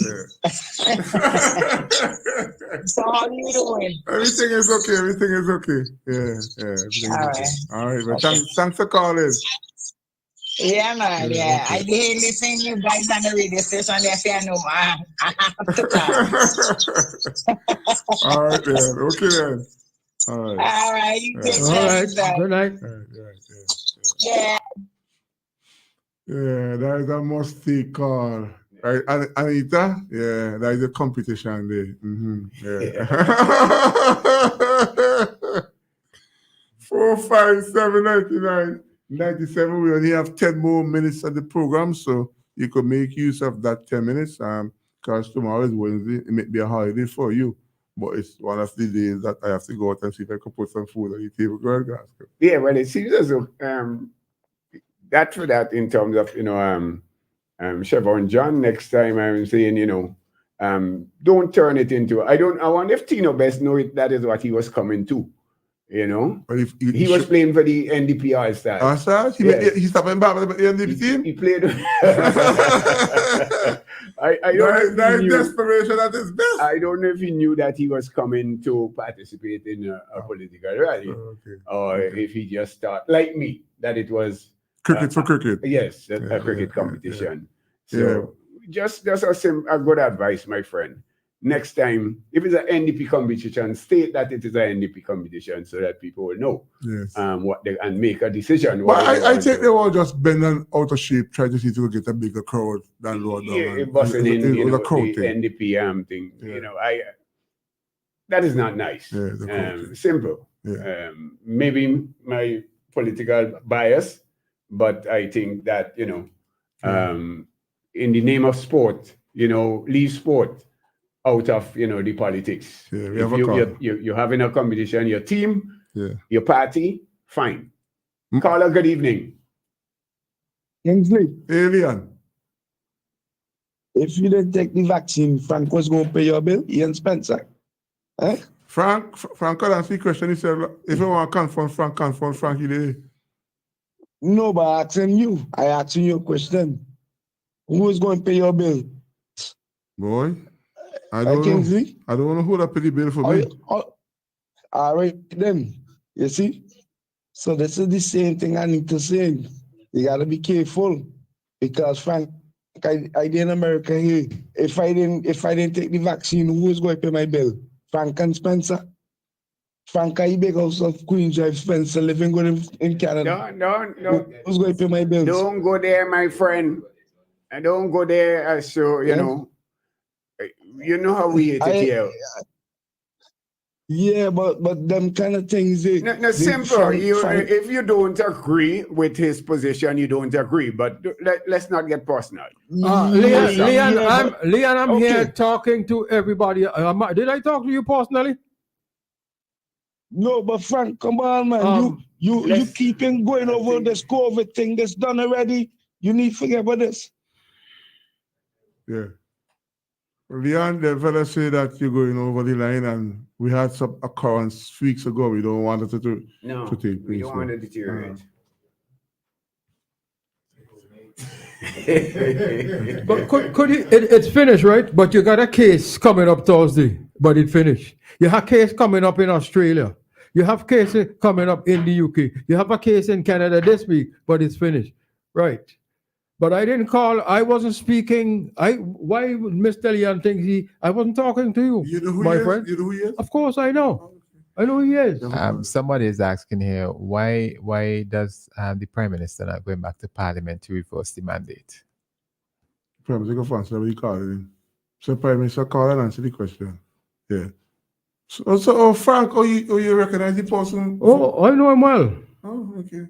Yeah. So how you doing? Everything is okay. Everything is okay. Yeah. Everything is All okay. right. All right. But Okay. thanks for calling. Yeah, man. Yeah, Yeah, okay. I did listen to you guys on the radio station. They say I know. I have to call. All right, then. Okay, then. All right. All right. You take All care of right. yourself. Good night. Yeah. Yeah, that is a must-take call. Right, Anita? Yeah, that is a competition there. Yeah. 4579997. We only have 10 more minutes of the program, so you could make use of that 10 minutes. Because tomorrow is Wednesday, it may be a holiday for you, but it's one of the days that I have to go out and see if I can put some food on the table. Go ahead, guys. Yeah, well, it seems as though that for that in terms of Chevron John. Next time I'm saying don't turn it into. I wonder if Tino Best know it, that is what he was coming to. But if He was playing for the NDP All Stars. Stars? He stopped in Baba with the NDP team? He played. I don't know if he That is knew- desperation at its best. I don't know if he knew that he was coming to participate in a political rally, or if he just thought, like me, that it was Cricket for cricket. Yes, a cricket competition. Yeah. So just a good advice, my friend. Next time, if it's an NDP competition, state that it is an NDP competition so that people will know Yes. what they and make a decision. But what they I want think to- they were just bending out of shape, trying to see to get a bigger crowd than Lord yeah, Down. it wasn't in It was a the crowd thing. NDP thing. That is not nice. Yeah, it's a crowd thing. Simple. Yeah. Maybe my political bias, but I think that in the name of sport, leave sport out of the politics. Yeah, we If have a call. you're having a competition, your team, Yeah. your party, fine. Caller, good evening. Kingsley, Alien. if you didn't take the vaccine, Frank was going to pay your bill. Ian Spencer. Eh? Frank could answer the question. He said, if you want to confront Frank, he did. No, but I asking you. I asking you a question. Who is going to pay your bill? Boy, I don't know. Kingsley? I don't want to hold up the bill for me. All right, then. You see? So this is the same thing I need to say. You got to be careful because Frank, I did in America here. If I didn't take the vaccine, who is going to pay my bill? Frank and Spencer. Frank, I big house of Queen Drive, Spencer, living good in Canada. No. Who's going to pay my bills? Don't go there, my friend. And don't go there. So you know how we hate it here. Yeah, but them kind of things. No, simple. If you don't agree with his position, you don't agree. But let's not get personal. Leon, I'm Okay. here talking to everybody. Did I talk to you personally? No, but Frank, come on, man. You keeping going over this COVID thing that's done already. You need to forget about this. Yeah. Leon, the fella say that you're going over the line, and we had some occurrence weeks ago. We don't want it to take place. we don't want to so. deteriorate. But could you, it's finished, right? But you got a case coming up Thursday, but it finished. You have a case coming up in Australia. You have cases coming up in the UK. You have a case in Canada this week, but it's finished. Right. But I didn't call. I wasn't speaking. Why would Mr. Leon think I wasn't talking to you? You know who my he friend? is? You know who he is? Of course I know. I know who he is. Somebody is asking here, why does the Prime Minister not going back to Parliament to reverse the mandate? Prime Minister, go answer what you call it. So Prime Minister call and answer the question. Yeah. So Frank, you recognize the person? Oh, I know him well. Oh, okay.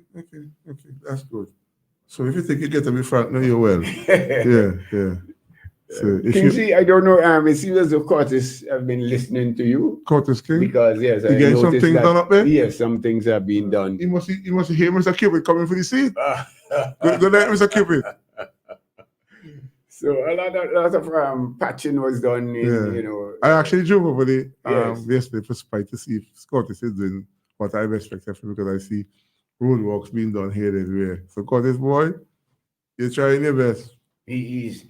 That's good. So if you think you get to be Frank, no, you're well. Yeah. So if Kingsley, I don't know. It seems as though Curtis have been listening to you. Curtis King, Because yes, I you getting some noticed things that, done up there? yes, some things have been done. You must hear Mr. Cupid coming for the seat. Good night, Mr. Cupid. So a lot of patching was done. I actually drove over there Yes. yesterday for spite to see if Curtis is doing what I expected from him, because I see roadworks being done here and everywhere. So Curtis boy, you're trying your best. He's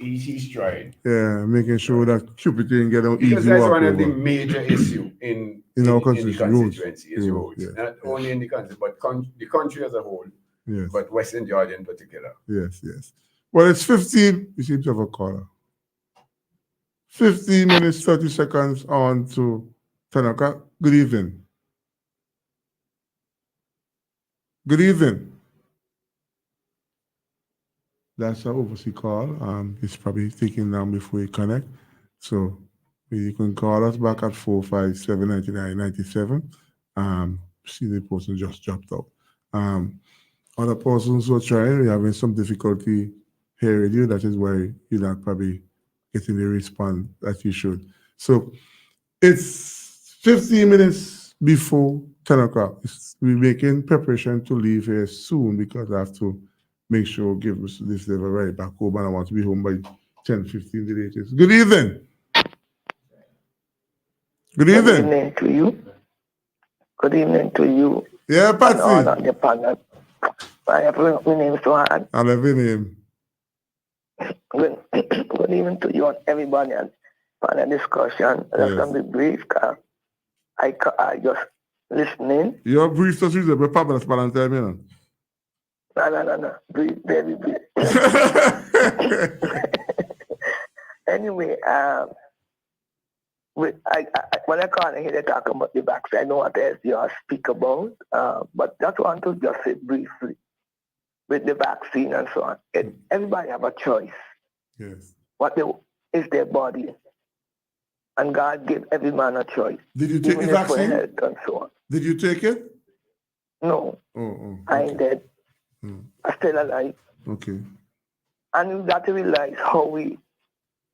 trying. Yeah, making sure that Cupid didn't get on Because easy that's walk one of the over. major issue in our the constituency, constituency is roads. yeah. Not only in the country, but the country as a whole. Yes. But Western Georgia in particular. Yes. Well, it's 15. We seem to have a caller. 15 minutes, 30 seconds on to 10 o'clock. Good evening. Good evening. That's our overseas call. It's probably taking down before we connect. So you can call us back at 457-9997. See, the person just dropped out. Other persons who are trying, we're having some difficulty hearing you. That is why you're not probably getting the response that you should. So it's 15 minutes before 10 o'clock. We're making preparation to leave here soon because I have to make sure give us this level right back home, and I want to be home by 10:15 the latest. Good evening. Good evening. Good evening to you. Good evening to you. Yeah, Patsy. And all of the panel. I have my name so hard. I love your name. Good evening to you and everybody and panel discussion. That's going to be brief. I just listening. Your brief to Susan, but Pablo Valentine, you know. No. Brief, very brief. Anyway, when I call and hear they talk about the vaccine, I know what else you all speak about, but just want to just say briefly with the vaccine and so on. Everybody have a choice. Yes. Is their body. And God gave every man a choice. Did you take the even if for vaccine? health and so on. Did you take it? No. I ain't dead. I'm still alive. Okay. And we got to realize how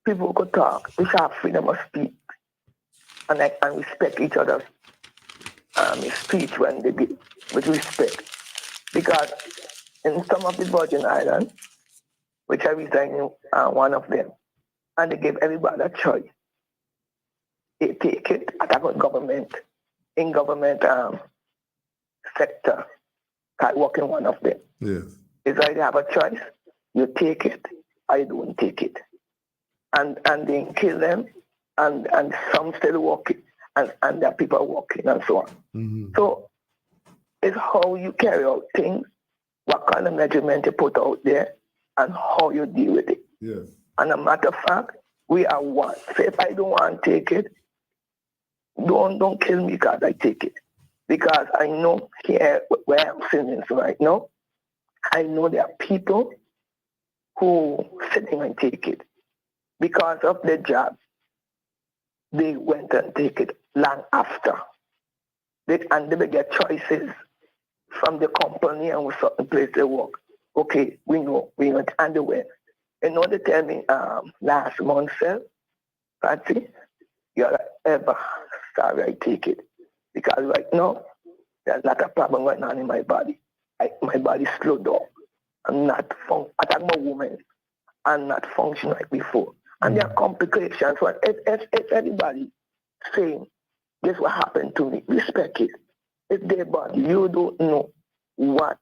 people could talk. We should have freedom of speech and respect each other's speech when they give with respect. Because in some of the Virgin Islands, which I reside in one of them, and they give everybody a choice. They take it at a government sector. I work in one of them. Yes. It's like you have a choice. You take it or you don't take it. And they kill them and some still working and there are people working and so on. Mm-hmm. So it's how you carry out things, what kind of measurement you put out there and how you deal with it. Yes. And a matter of fact, we are one. So if I don't want to take it, don't kill me because I take it. Because I know here where I'm sitting right now, I know there are people who sitting and take it. Because of their job, they went and take it long after. And they get choices from the company and certain place they work. Okay, we know, and they went. You know, they tell me last month, Patsy, you're ever sorry I take it. Because right now, there's a lot of problem going on in my body. My body slowed down. I'm not I talk about women. I'm not functioning like before. And there are complications. So if anybody saying, this what happened to me, respect it. It's their body. You don't know what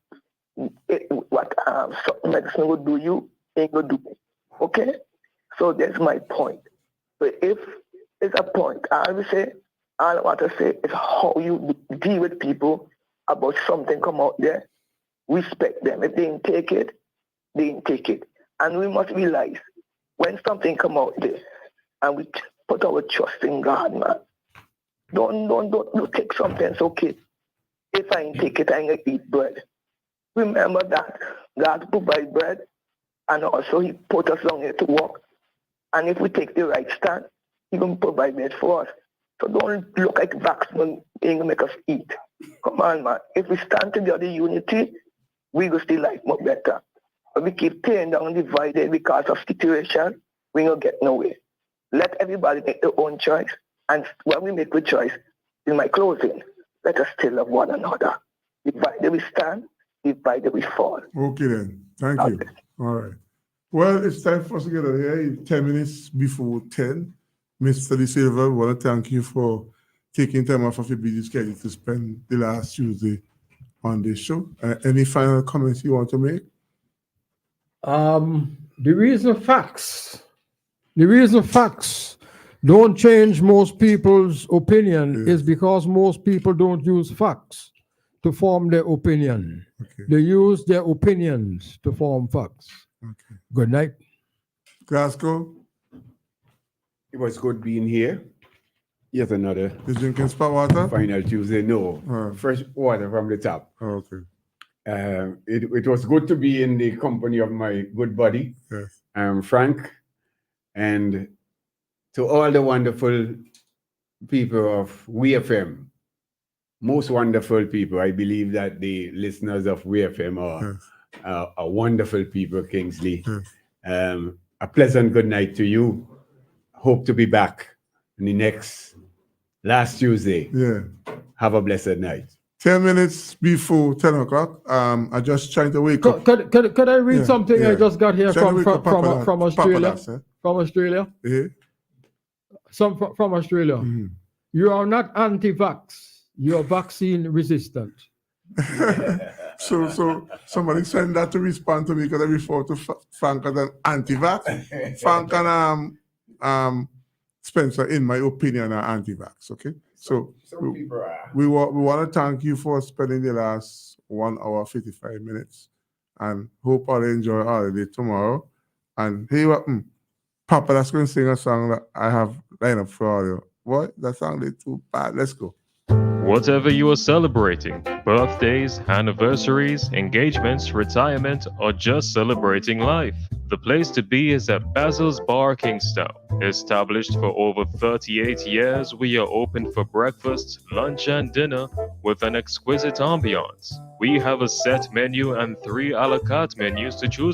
certain medicine will do you, ain't going to do me. Okay? So that's my point. So if it's a point, I always say, all I want to say is how you deal with people about something come out there. Respect them. If they didn't take it, they didn't take it. And we must realize when something come out there and we put our trust in God, man. Don't take something. It's okay. If I ain't take it, I ain't gonna eat bread. Remember that God provide bread and also He put us down here to walk. And if we take the right stand, He gonna provide bread for us. So don't look like vaccine ain't gonna make us eat. Come on, man. If we stand together in unity, we go still life more better. But we keep tearing down divided because of situation, we don't get nowhere. Let everybody make their own choice. And when we make the choice, in my closing, let us still love one another. Divided we stand, divided we fall. Okay then. Thank you. All right. Well, it's time for us to get out of here. 10 minutes before 10. Mr. De Silva, we want to thank you for taking time off of your busy schedule to spend the last Tuesday on this show. Any final comments you want to make? The reason facts don't change most people's opinion is because most people don't use facts to form their opinion. They use their opinions to form facts. Good night. Glasgow. It was good being here. Yet another. You drinking spot water? Final Tuesday, no. Fresh water from the tap. Okay. It was good to be in the company of my good buddy, Frank, and to all the wonderful people of WeFM, most wonderful people. I believe that the listeners of WeFM are wonderful people, Kingsley. A pleasant good night to you. Hope to be back in the last Tuesday. Yeah. Have a blessed night. 10 minutes before 10 o'clock. I just trying to wake up. Could I read something I just got here Trying to from wake up from Australia? From Australia? From Australia. You are not anti-vax. You are vaccine resistant. So somebody send that to respond to me because I refer to Frank as an anti-vax. Frank and Spencer, in my opinion, are anti-vax. Okay, so we want to thank you for spending the last 1 hour 55 minutes, and hope I'll enjoy all day tomorrow. And hey, what, Papa, that's going to sing a song that I have lined up for all you. Boy, that song is too bad. Let's go. Whatever you are celebrating, birthdays, anniversaries, engagements, retirement, or just celebrating life, the place to be is at Basil's Bar Kingstown. Established for over 38 years, we are open for breakfast, lunch, and dinner with an exquisite ambiance. We have a set menu and 3 a la carte menus to choose